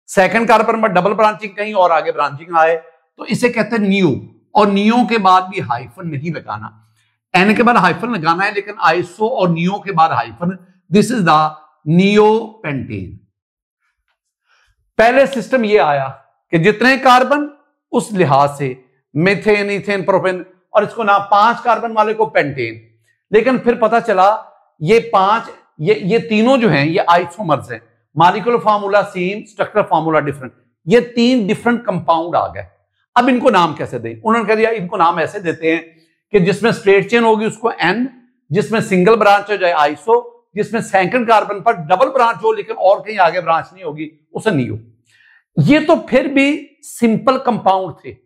सेकंड कार्बन पर डबल ब्रांचिंग कहीं और आगे ब्रांचिंग आए, तो इसे कहते हैं नियो, और नियो के बाद भी हाइफन नहीं लगाना, एन के बाद हाइफन लगाना है, लेकिन आइसो और नियो के बाद hyphen, this is the neopentane. पहले सिस्टम ये आया कि जितने कार्बन उस लिहाज से मीथेन, इथेन, प्रोपेन, और इसको ना 5 कार्बन वाले को पेंटेन, लेकिन फिर पता चला ये 5 ये तीनों जो हैं ये आइसोमर्स हैं, molecular formula same, structural formula different, ये 3 डिफरेंट कंपाउंड आ गए। अब इनको नाम कैसे दें? उन्होंने कह दिया इनको नाम ऐसे देते हैं कि जिसमें स्ट्रेट चेन होगी उसको एन, जिसमें सिंगल ब्रांच हो जाए आइसो, जिसमें सेकंड कार्बन पर डबल ब्रांच हो लेकिन और कहीं आगे ब्रांच नहीं होगी उसे नियो। ये तो फिर भी सिंपल कंपाउंड थे,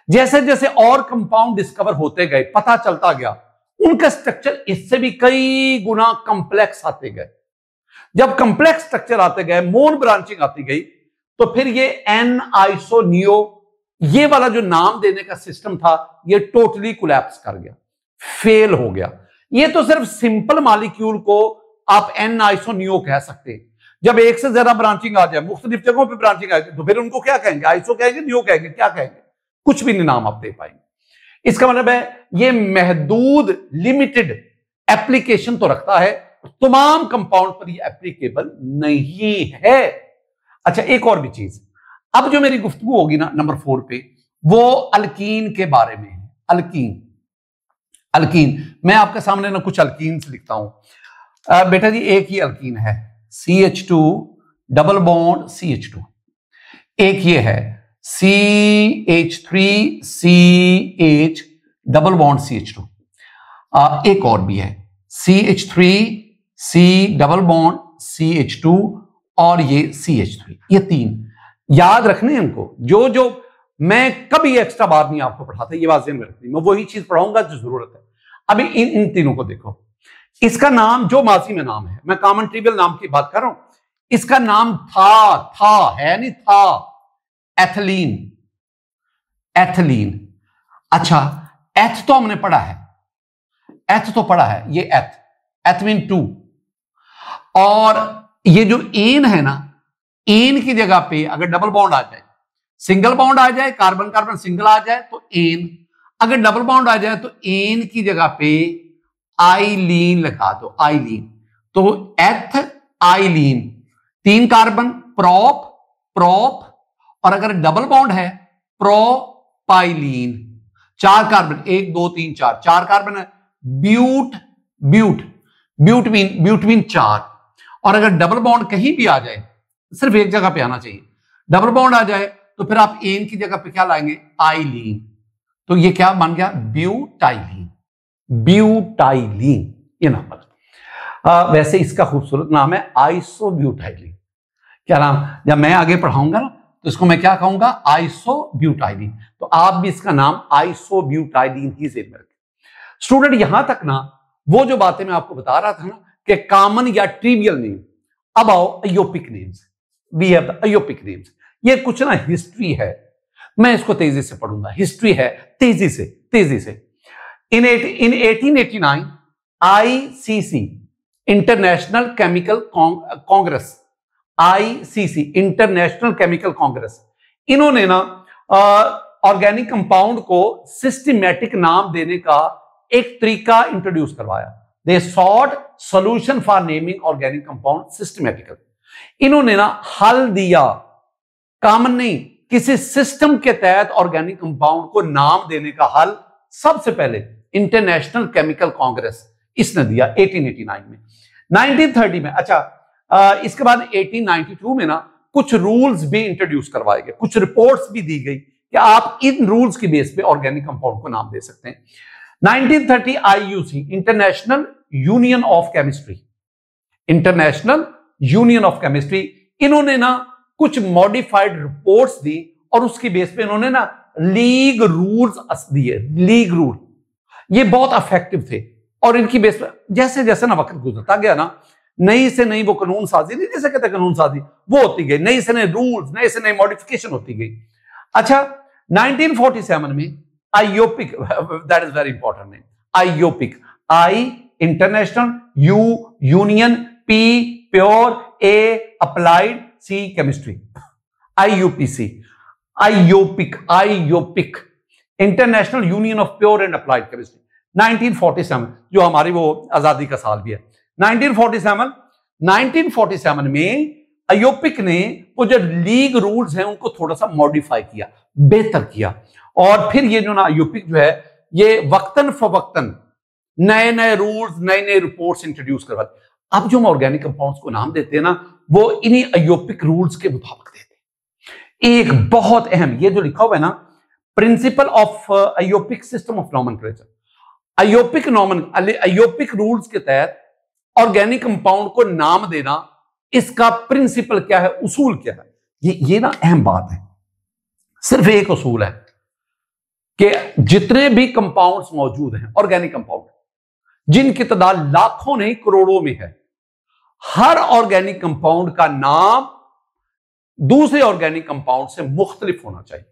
जैसे जैसे और कंपाउंड डिस्कवर होते गए पता चलता गया उनका स्ट्रक्चर इससे भी कई गुना कॉम्प्लेक्स आते गए। जब कॉम्प्लेक्स स्ट्रक्चर आते गए, मोन ब्रांचिंग आती गई, तो फिर ये एन आइसो नियो, ये वाला जो नाम देने का सिस्टम था ये टोटली कोलैप्स कर गया, फेल हो गया। ये तो सिर्फ सिंपल मॉलिक्यूल को आप एन आइसो नियो कह सकते हैं। जब एक से ज्यादा ब्रांचिंग आ जाए, मुख्तलिफ जगहों पे ब्रांचिंग आ जाए, तो फिर उनको क्या कहेंगे? आइसो कहेंगे, नियो कहेंगे, क्या कहेंगे? कुछ भी नहीं नाम आप दे पाएंगे। इसका मतलब है ये महदूद लिमिटेड एप्लीकेशन तो रखता है, तमाम कंपाउंड पर ये एप्लीकेबल नहीं है। अच्छा एक और भी चीज, अब जो मेरी गुफ्तगू होगी ना नंबर 4 पे, वो अल्कीन के बारे में है। अल्कीन मैं आपके सामने ना कुछ अल्कीन लिखता हूं। बेटा जी एक ही अल्कीन है, CH2 डबल बॉन्ड CH2, एक ये है CH3CH डबल बॉन्ड CH2, एक और भी है CH3C डबल बॉन्ड CH2 और ये CH3, ये 3 याद रखने हैं इनको। जो मैं कभी एक्स्ट्रा बार नहीं आपको पढ़ाता, ये बात ध्यान में रखनी, मैं वही चीज पढ़ाऊंगा जो जरूरत है। अभी इन तीनों को देखो, इसका नाम जो माजी में नाम है, मैं कॉमन ट्रिवियल नाम की बात कर रहा हूं, इसका नाम था है नहीं था, एथिलीन। एथिलीन, अच्छा एथ तो हमने पढ़ा है, एथ तो पढ़ा है, ये एथ मीन 2, और ये जो एन है ना, एन की जगह पे अगर डबल बॉन्ड आ जाए, सिंगल बॉन्ड आ जाए, कार्बन कार्बन सिंगल आ जाए तो एन, अगर डबल बॉन्ड आ जाए तो एन की जगह पे आईलीन लगा दो, आईलीन। तो एथ आईलीन, 3 कार्बन प्रोप प्रोप, और अगर डबल बॉन्ड है प्रोपाइलीन, 4 कार्बन, 1 2 3 4, 4 कार्बन है, ब्यूट ब्यूट ब्यूटमीन, ब्यूटमीन 4, और अगर डबल बॉन्ड कहीं भी आ जाए, सिर्फ एक जगह पे आना चाहिए, डबल बॉन्ड आ जाए तो फिर आप एन की जगह पे क्या लाएंगे, आईलीन, तो ये क्या बन गया, ब्यूटाइलीन, ब्यूटाइलीन ये नाम बना। वैसे इसका खूबसूरत नाम है आइसोब्यूटाइलीन। क्या नाम, जब मैं आगे पढ़ाऊंगा ना तो इसको मैं क्या कहूंगा, आइसोब्यूटाइलीन। तो आप भी इसका नाम आइसोब्यूटाइलीन ही जेब में रखें। स्टूडेंट यहां तक ना वो जो बातें मैं आपको बता रहा था ना कि कॉमन या ट्रिवियल नेम, अब आओ IUPAC names. We have the IUPAC names. ये कुछ ना हिस्ट्री है, मैं इसको तेजी से पढ़ूंगा, हिस्ट्री है, तेजी से तेजी से। इन 1889 ICC, international chemical Congress, ICC international chemical Congress, इन्होंने ना ऑर्गेनिक कंपाउंड को सिस्टमैटिक नाम देने का एक तरीका इंट्रोड्यूस करवाया। They sought solution for naming organic compound systematically. इन्होंने ना हल दिया, कॉमन नहीं, किसी सिस्टम के तहत ऑर्गेनिक कंपाउंड को नाम देने का हल सबसे पहले इंटरनेशनल केमिकल कांग्रेस इसने दिया 1889 में। 1930 में, अच्छा इसके बाद 1892 में ना कुछ रूल्स भी इंट्रोड्यूस करवाए गए, कुछ रिपोर्ट्स भी दी गई कि आप इन रूल्स की बेस पे ऑर्गेनिक कंपाउंड को नाम दे सकते हैं। 1930 IUC, international union of chemistry, international union of chemistry, इन्होंने ना कुछ मॉडिफाइड रिपोर्ट्स दी और उसकी बेस पे इन्होंने ना लीग रूल्स दिए। लीग रूल ये बहुत इफेक्टिव थे और इनकी बेस पे जैसे जैसे ना वक्त गुजरता गया ना, नई से नई वो कानून साजी, नहीं जैसे कहते कानून साजी, वो होती गई, नई से नए रूल्स, नए से नए मॉडिफिकेशन होती गई। अच्छा 1947 में IUPAC, that is very important name, IUPAC, I international, U union, P pure, A applied, C chemistry, IUPAC, IUPAC, IUPAC international union of pure and applied chemistry. 1947 जो हमारी वो आजादी का साल भी है, 1947 में आईओपिक ने वो जो लीग रूल्स हैं उनको थोड़ा सा मॉडिफाई किया, बेहतर किया, और फिर ये जो ना आईओपिक जो है ये वक्तन फवक्तन नए नए रूल्स, नए नए रिपोर्ट्स इंट्रोड्यूस करवाते। अब जो हम ऑर्गेनिक कंपाउंड्स को नाम देते हैं ना, वो इन्हीं आईओपिक रूल्स के मुताबिक देते हैं। एक बहुत अहम, ये जो लिखा हुआ है ना, principle of IUPAC system of nomenclature, IUPAC rules के तहत ऑर्गेनिक कंपाउंड को नाम देना, इसका प्रिंसिपल क्या है, उसूल क्या है, ये ना अहम बात है। सिर्फ एक उसूल है कि जितने भी कंपाउंड्स मौजूद हैं, ऑर्गेनिक कंपाउंड, जिनकी तादाद लाखों नहीं करोड़ों में है, हर ऑर्गेनिक कंपाउंड का नाम दूसरे ऑर्गेनिक कंपाउंड से मुख्तलिफ होना चाहिए।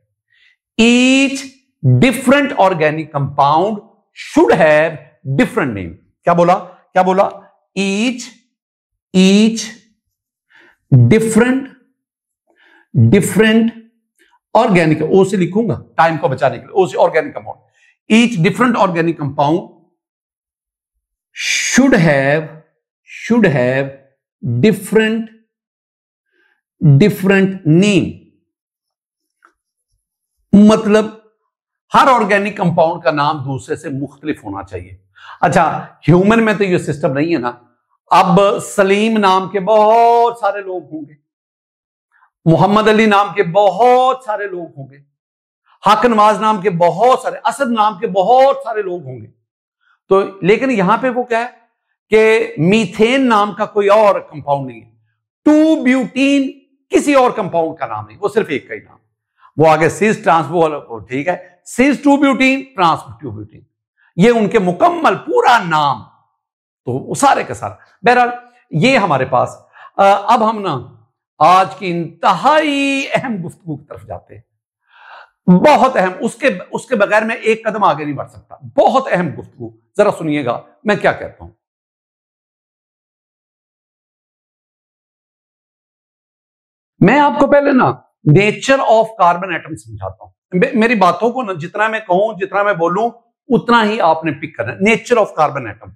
Each different organic compound should have different name. क्या बोला, क्या बोला, ईच डिफरेंट ऑर्गेनिक, ओ से लिखूंगा टाइम को बचाने के लिए, ओ से organic compound, each different organic compound should have different name। मतलब हर ऑर्गेनिक कंपाउंड का नाम दूसरे से मुख्तलिफ होना चाहिए। अच्छा ह्यूमन में तो ये सिस्टम नहीं है ना, अब सलीम नाम के बहुत सारे लोग होंगे, मोहम्मद अली नाम के बहुत सारे लोग होंगे, हक नवाज नाम के बहुत सारे, असद नाम के बहुत सारे लोग होंगे। तो लेकिन यहां पे वो क्या है कि मीथेन नाम का कोई और कंपाउंड नहीं है, 2 ब्यूटीन किसी और कंपाउंड का नाम नहीं, वो सिर्फ एक का ही नाम। वो आगे सिस ट्रांस, वो ठीक है, सिस 2 ब्यूटीन, ट्रांस 2 ब्यूटीन, ये उनके मुकम्मल पूरा नाम, तो सारे का सारा। बहरहाल ये हमारे पास। अब हम ना आज की इंतहाई अहम गुफ्तगू की तरफ जाते हैं, बहुत अहम, उसके बगैर मैं एक कदम आगे नहीं बढ़ सकता। बहुत अहम गुफ्तगू, जरा सुनिएगा मैं क्या कहता हूं। मैं आपको पहले ना नेचर ऑफ कार्बन एटम समझाता हूं। मेरी बातों को ना जितना मैं कहूं, जितना मैं बोलूं, उतना ही आपने पिक करना है। नेचर ऑफ कार्बन एटम,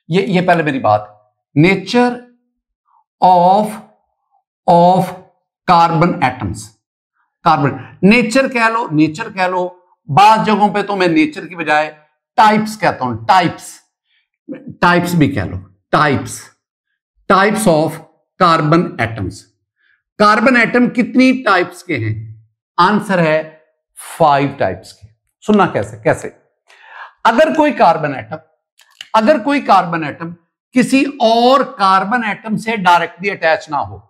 ये पहले मेरी बात। Nature of carbon atoms, carbon nature कह लो, नेचर कह लो। बाद जगहों पे तो मैं नेचर की बजाय टाइप्स कहता हूं, टाइप्स भी कह लो, types of carbon atoms. Carbon atom कितनी टाइप्स के हैं? आंसर है 5 टाइप्स के। सुनना कैसे? अगर कोई कार्बन एटम किसी और कार्बन एटम से डायरेक्टली अटैच ना हो,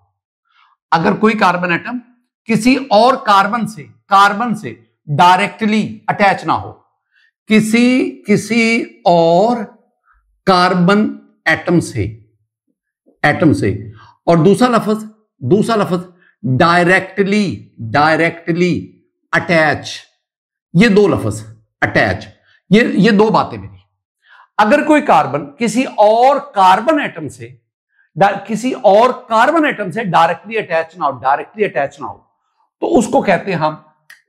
अगर कोई कार्बन एटम किसी और कार्बन से डायरेक्टली अटैच ना हो, किसी और कार्बन एटम से, और दूसरा लफ्ज डायरेक्टली अटैच, ये 2 लफ्ज अटैच, ये 2 बातें मेरी। अगर कोई कार्बन किसी और कार्बन एटम से डायरेक्टली अटैच ना हो, तो उसको कहते हैं हम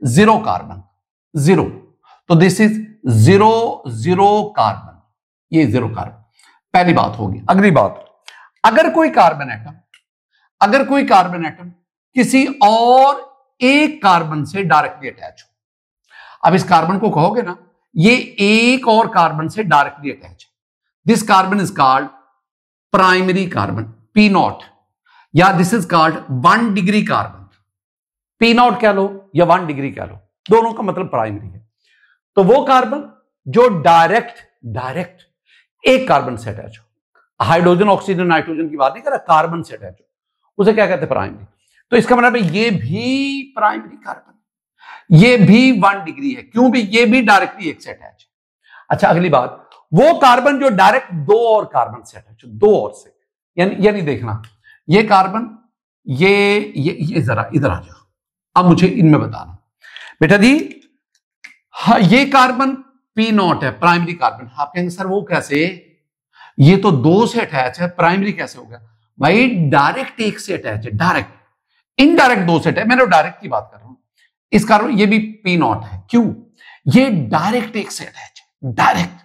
जीरो कार्बन, जीरो। तो दिस इज जीरो कार्बन, ये जीरो कार्बन, पहली बात होगी। अगली बात, अगर कोई कार्बन एटम किसी और एक कार्बन से डायरेक्टली अटैच हो, अब इस कार्बन को कहोगे ना, ये एक और कार्बन से डायरेक्टली अटैच है, this carbon is called primary carbon, P0, या this is called 1 degree carbon. P0 कह लो या 1 डिग्री कह लो, दोनों का मतलब प्राइमरी है। तो वो कार्बन जो डायरेक्ट एक कार्बन से अटैच हो, हाइड्रोजन, ऑक्सीजन, नाइट्रोजन की बात नहीं कर रहा, कार्बन से अटैच हो, उसे क्या कहते हैं? प्राइमरी। तो इसका मतलब है ये भी प्राइमरी कार्बन, ये भी 1 डिग्री है, क्यों भी? ये भी डायरेक्टली एक से अटैच है। अच्छा, अगली बात, वो कार्बन जो डायरेक्ट 2 और कार्बन से अटैच हो, 2 और से, यानी देखना, ये कार्बन, ये जरा इधर आ जाओ, अब मुझे इनमें बताना बेटा जी। हाँ, ये कार्बन P0 है, प्राइमरी कार्बन। आप कहेंगे सर वो कैसे, ये तो 2 से अटैच है, प्राइमरी कैसे हो गया? भाई डायरेक्ट एक से अटैच है, डायरेक्ट, इनडायरेक्ट 2 से अटैच, मैंने डायरेक्ट की बात कर रहा हूं। इस कार्बन ये भी P0 है, क्यों? ये डायरेक्ट एक से अटैच है, डायरेक्ट।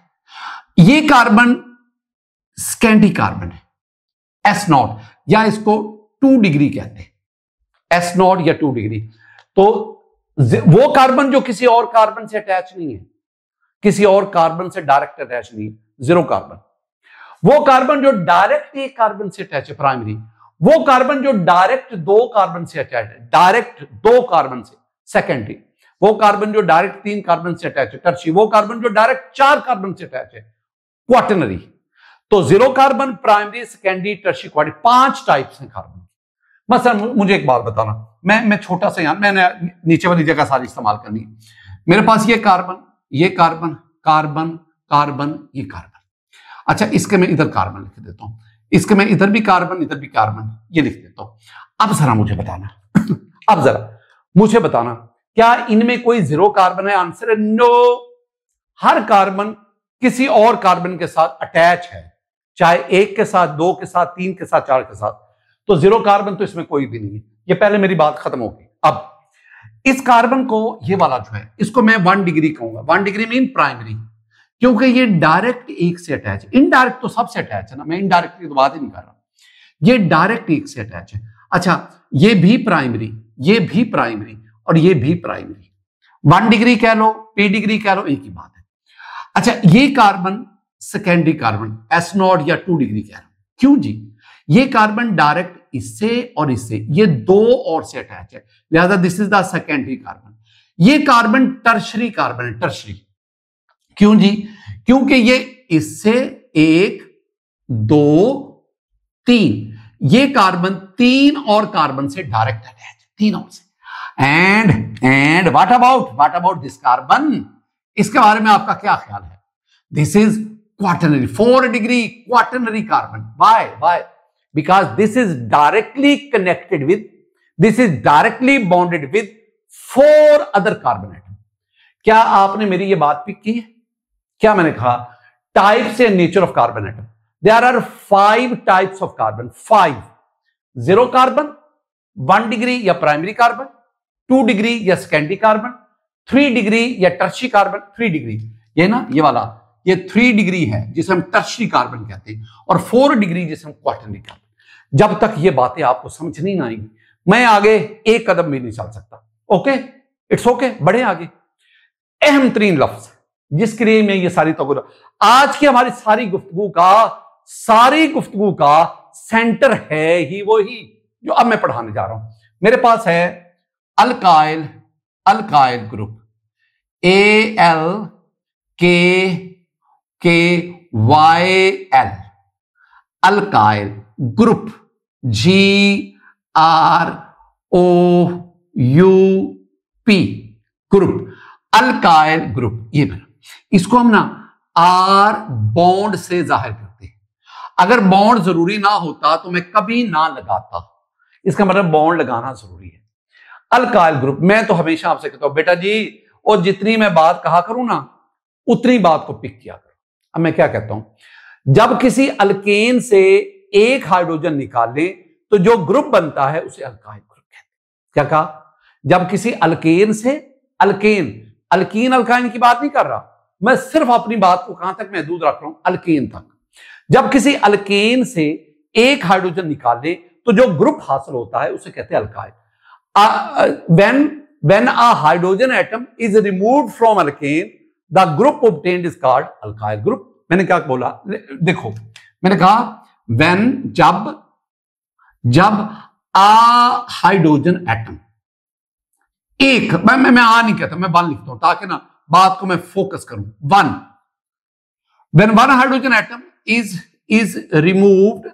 ये कार्बन स्कैंडी कार्बन है, S0, या इसको 2 डिग्री कहते हैं, S0 या 2 डिग्री। तो वो कार्बन जो किसी और कार्बन से अटैच नहीं है, किसी और कार्बन से डायरेक्ट अटैच नहीं है, जीरो कार्बन। वो कार्बन जो डायरेक्ट एक कार्बन से अटैच है, प्राइमरी। वो कार्बन जो डायरेक्ट 2 कार्बन से अटैच है, डायरेक्ट 2 कार्बन से, सेकेंडरी। वो कार्बन जो डायरेक्ट 3 कार्बन से अटैच है, टर्शियरी। वो कार्बन जो डायरेक्ट 4 कार्बन से अटैच है, क्वाटरनरी। तो zero carbon, primary, secondary, tertiary, quaternary, 5 types हैं कार्बन। मतलब मुझे एक बात बताना, मैं छोटा सा, यहां मैंने नीचे वाली जगह सारी इस्तेमाल करनी है। मेरे पास ये कार्बन, ये कार्बन, ये कार्बन। अच्छा, इसके मैं इधर कार्बन लिख देता हूं, इसके मैं इधर भी कार्बन, इधर भी कार्बन, ये लिख देता हूं। अब जरा मुझे बताना, क्या इनमें कोई जीरो कार्बन है? आंसर है नो। हर कार्बन किसी और कार्बन के साथ अटैच है, चाहे 1 के साथ, 2 के साथ, 3 के साथ, 4 के साथ। तो जीरो कार्बन तो इसमें कोई भी नहीं है। ये पहले मेरी बात खत्म होगी। अब इस कार्बन को, ये वाला जो है, इसको मैं 1 डिग्री कहूंगा। 1 डिग्री मीन प्राइमरी, क्योंकि ये डायरेक्ट एक से अटैच है। इनडायरेक्ट तो सबसे अटैच है ना, मैं इनडायरेक्ट की तो बात ही नहीं कर रहा, ये डायरेक्ट एक से अटैच है। अच्छा, ये भी प्राइमरी, और ये भी प्राइमरी। 1 डिग्री कह लो, P डिग्री कह लो, एक ही बात है। अच्छा, ये कार्बन सेकेंडरी कार्बन, S0 या 2 डिग्री कह रहा हूं, क्यों जी? ये कार्बन डायरेक्ट इससे और इससे, ये 2 और से अटैच है, लिहाजा this is the secondary carbon. ये कार्बन टर्शरी कार्बन है, टर्शरी। क्यों जी? क्योंकि ये इससे 1, 2, 3, ये कार्बन 3 और कार्बन से डायरेक्ट अटैच है, 3 और से। And what about this carbon, इसके बारे में आपका क्या ख्याल है? This is quaternary, 4 degree quaternary carbon. Why because this is directly connected with, this is directly bonded with 4 other carbon atom. क्या आपने मेरी ये बात पिक की है? क्या मैंने कहा? Types and nature of carbon atom. There are 5 types of carbon, 5। 0 carbon, 1 degree या प्राइमरी कार्बन, 2 डिग्री या सेकेंडरी कार्बन, 3 डिग्री या टर्शियरी कार्बन। 3 डिग्री ये ना, ये वाला, ये 3 डिग्री है जिसे हम टर्शियरी कार्बन कहते हैं, और 4 डिग्री जिसे हम क्वाटरनरी कार्बन। जब तक ये बातें आपको समझ नहीं आएंगी, मैं आगे एक कदम भी नहीं चल सकता। ओके, इट्स ओके, बढ़े आगे। अहम तरीन लफ्ज जिसके लिए मैं ये सारी तो आज की हमारी सारी गुफ्तगू का सेंटर है ही वही जो अब मैं पढ़ाने जा रहा हूं। मेरे पास है alkyl group, ALKYL, alkyl group, GROUP, group, alkyl group. ये मेरा, इसको हम ना R बॉन्ड से जाहिर करते हैं। अगर बॉन्ड जरूरी ना होता तो मैं कभी ना लगाता, इसका मतलब बॉन्ड लगाना जरूरी है। अल्काइल ग्रुप, मैं तो हमेशा आपसे कहता हूं बेटा जी, और जितनी मैं बात कहा करूं ना उतनी बात को पिक किया करो। अब मैं क्या कहता हूं, जब किसी अल्केन से एक हाइड्रोजन निकाले तो जो ग्रुप बनता है उसे अल्काइल ग्रुप कहते हैं। क्या कहा? जब किसी अल्केन से, अल्कीन अल्काइन की बात नहीं कर रहा मैं, सिर्फ अपनी बात को कहां तक महदूद रख रहा हूं, अल्केन तक। जब किसी अल्केन से एक हाइड्रोजन निकाले तो जो ग्रुप हासिल होता है उसे कहते हैं alkyl. when a hydrogen atom is removed from alkane, the group obtained is called alkyl group। मैंने क्या बोला? देखो, मैंने कहा when, जब a hydrogen atom, एक, मैं आ नहीं कहता, मैं 1 लिखता हूं ताकि ना बात को मैं फोकस करूं। 1, when one hydrogen atom is removed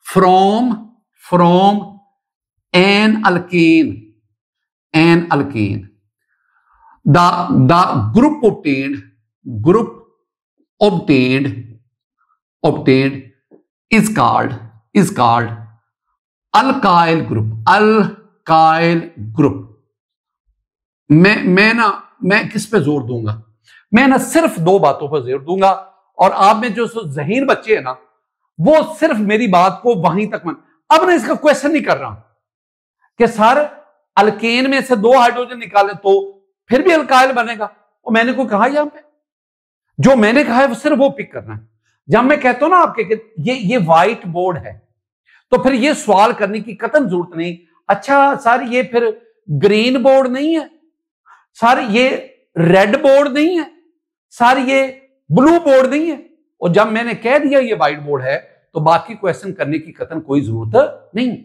from an alkane, the group obtained is called alkyl group। मैं किस पे जोर दूंगा? मैं ना सिर्फ 2 बातों पर जोर दूंगा, और आप में जो ज़हीन बच्चे हैं ना वो सिर्फ मेरी बात को वहीं तक अब ना इसका क्वेश्चन नहीं कर रहा कि सर अल्केन में से 2 हाइड्रोजन निकाले तो फिर भी अल्काइल बनेगा। और मैंने को कहा यहां पे जो मैंने कहा है वो सिर्फ वो पिक करना है। जब मैं कहता हूं ना आपके कि ये व्हाइट बोर्ड है तो फिर ये सवाल करने की कतई जरूरत नहीं, अच्छा सर ये फिर ग्रीन बोर्ड नहीं है, सर ये रेड बोर्ड नहीं है, सर ये ब्लू बोर्ड नहीं है। और जब मैंने कह दिया ये व्हाइट बोर्ड है तो बाकी क्वेश्चन करने की कतई कोई जरूरत नहीं।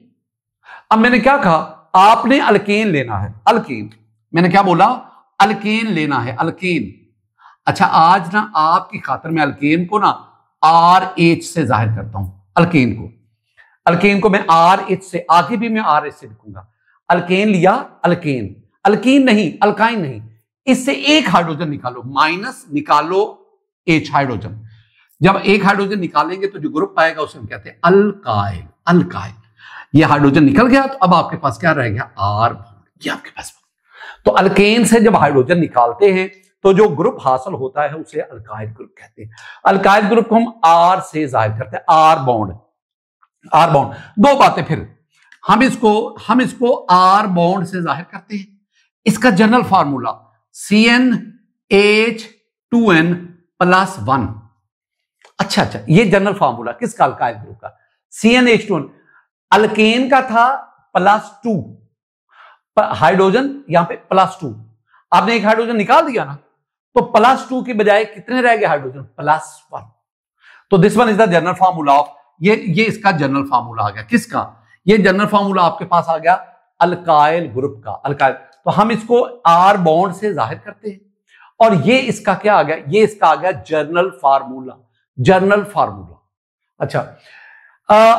अब मैंने क्या कहा? आपने अल्केन लेना है, अल्केन, मैंने क्या बोला? अल्केन लेना है, अल्केन। अच्छा, आज ना आपकी खातिर मैं अल्केन को ना RH से जाहिर करता हूं। अल्केन को मैं RH से, आगे भी मैं RH से लिखूंगा। अल्केन लिया, अल्कीन नहीं, अल्काइन नहीं, इससे एक हाइड्रोजन निकालो, माइनस निकालो H हाइड्रोजन। जब एक हाइड्रोजन निकालेंगे तो जो ग्रुप आएगा उसे हम कहते हैं अल्काइल। ये हाइड्रोजन निकल गया तो अब आपके पास क्या रह गया? R bond. ये आपके पास। तो अल्केन से जब हाइड्रोजन निकालते हैं तो जो ग्रुप हासिल होता है उसे अल्काइल ग्रुप कहते हैं। अल्काइल ग्रुप को हम R से जाहिर करते हैं, R बॉन्ड। 2 बातें फिर हम इसको R बॉन्ड से जाहिर करते हैं। इसका जनरल फार्मूला CnH2n+1। अच्छा, ये जनरल फार्मूला किसका? अल्काइल ग्रुप का। CnH2n अल्केन का था +2 हाइड्रोजन, यहां पे +2। आपने एक हाइड्रोजन निकाल दिया ना तो +2 की बजाय कितने रह गए हाइड्रोजन? +1। तो this one is the general formula of, ये इसका जनरल फार्मूला आ गया। किसका? ये जनरल फार्मूला आपके पास आ गया अल्काइल ग्रुप का। अल्काइल, तो हम इसको R बॉन्ड से जाहिर करते हैं, और ये इसका क्या आ गया? ये इसका आ गया जनरल फार्मूला। अच्छा,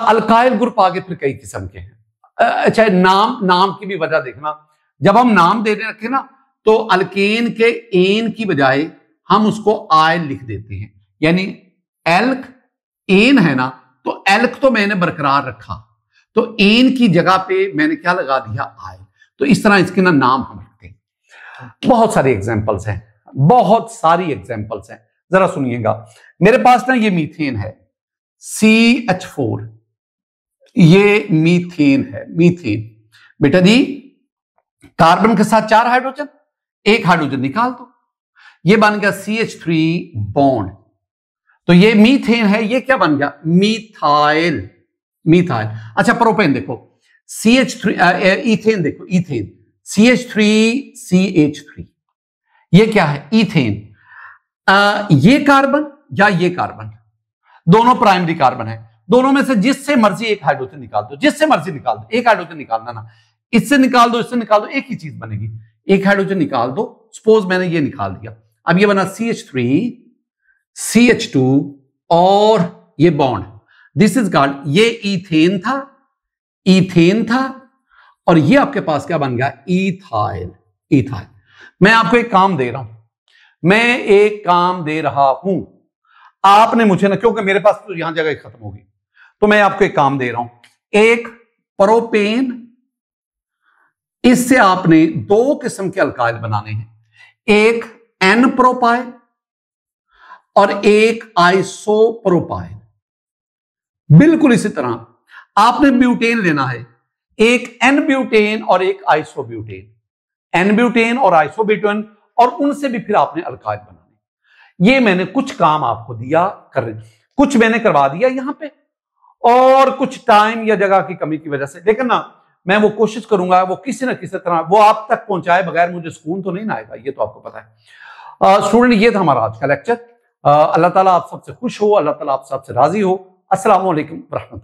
अल्काइल ग्रुप आगे फिर कई किस्म के हैं। चाहे नाम की भी वजह देखना, जब हम नाम देने रखे ना तो अल्केन के एन की बजाय हम उसको आयल लिख देते हैं, यानी एल्क एन है ना, तो एल्क तो मैंने बरकरार रखा, तो एन की जगह पे मैंने क्या लगा दिया, आयल। तो इस तरह इसके ना नाम हम रखते हैं। बहुत सारे एग्जाम्पल्स हैं, बहुत सारी एग्जाम्पल्स हैं, जरा सुनिएगा। मेरे पास ना ये मीथेन है CH4, ये मीथेन है, मीथेन। बेटा जी कार्बन के साथ 4 हाइड्रोजन, 1 हाइड्रोजन निकाल दो, ये बन गया CH3 बॉन्ड। तो ये मीथेन है, ये क्या बन गया, मीथाइल, मीथाइल। अच्छा प्रोपेन देखो, CH3 इथेन देखो, इथेन CH3CH3, ये क्या है, इथेन। ये कार्बन या ये कार्बन, दोनों प्राइमरी कार्बन है, दोनों में से जिससे मर्जी एक हाइड्रोजन निकाल दो, जिससे मर्जी निकाल दो, एक हाइड्रोजन निकालना ना, इससे निकाल दो, इससे निकाल दो, एक ही चीज बनेगी, एक हाइड्रोजन निकाल दो। सपोज मैंने ये निकाल दिया, अब ये बना CH3 CH2 और ये बॉन्ड, दिस इज कॉल्ड, ये इथेन था, इथेन था, और ये आपके पास क्या बन गया, इथाइल, इथाइल। मैं आपको एक काम दे रहा हूं, मैं एक काम दे रहा हूं, आपने मुझे ना, क्योंकि मेरे पास तो यहां जगह खत्म होगी, तो मैं आपको एक काम दे रहा हूं, एक प्रोपेन, इससे आपने 2 किस्म के अल्काइल बनाने हैं, एक एन प्रोपाइल और एक आइसोप्रोपाइल। बिल्कुल इसी तरह आपने ब्यूटेन लेना है, एक एन ब्यूटेन और एक आइसोब्यूटेन, एन ब्यूटेन और आइसोब्यूटेन, और उनसे भी फिर आपने अल्काइल बनाने। ये मैंने कुछ काम आपको दिया कर, कुछ मैंने करवा दिया यहां पे, और कुछ टाइम या जगह की कमी की वजह से, लेकिन ना मैं वो कोशिश करूंगा वो किसी ना किसी तरह वो आप तक पहुंचाए बगैर मुझे सुकून तो नहीं ना आएगा, ये तो आपको पता है। स्टूडेंट ये था हमारा आज का लेक्चर। अल्लाह ताला आप सबसे खुश हो, अल्लाह ताला आप सबसे राजी हो। अस्सलाम वालेकुम रहमतुल्लाह।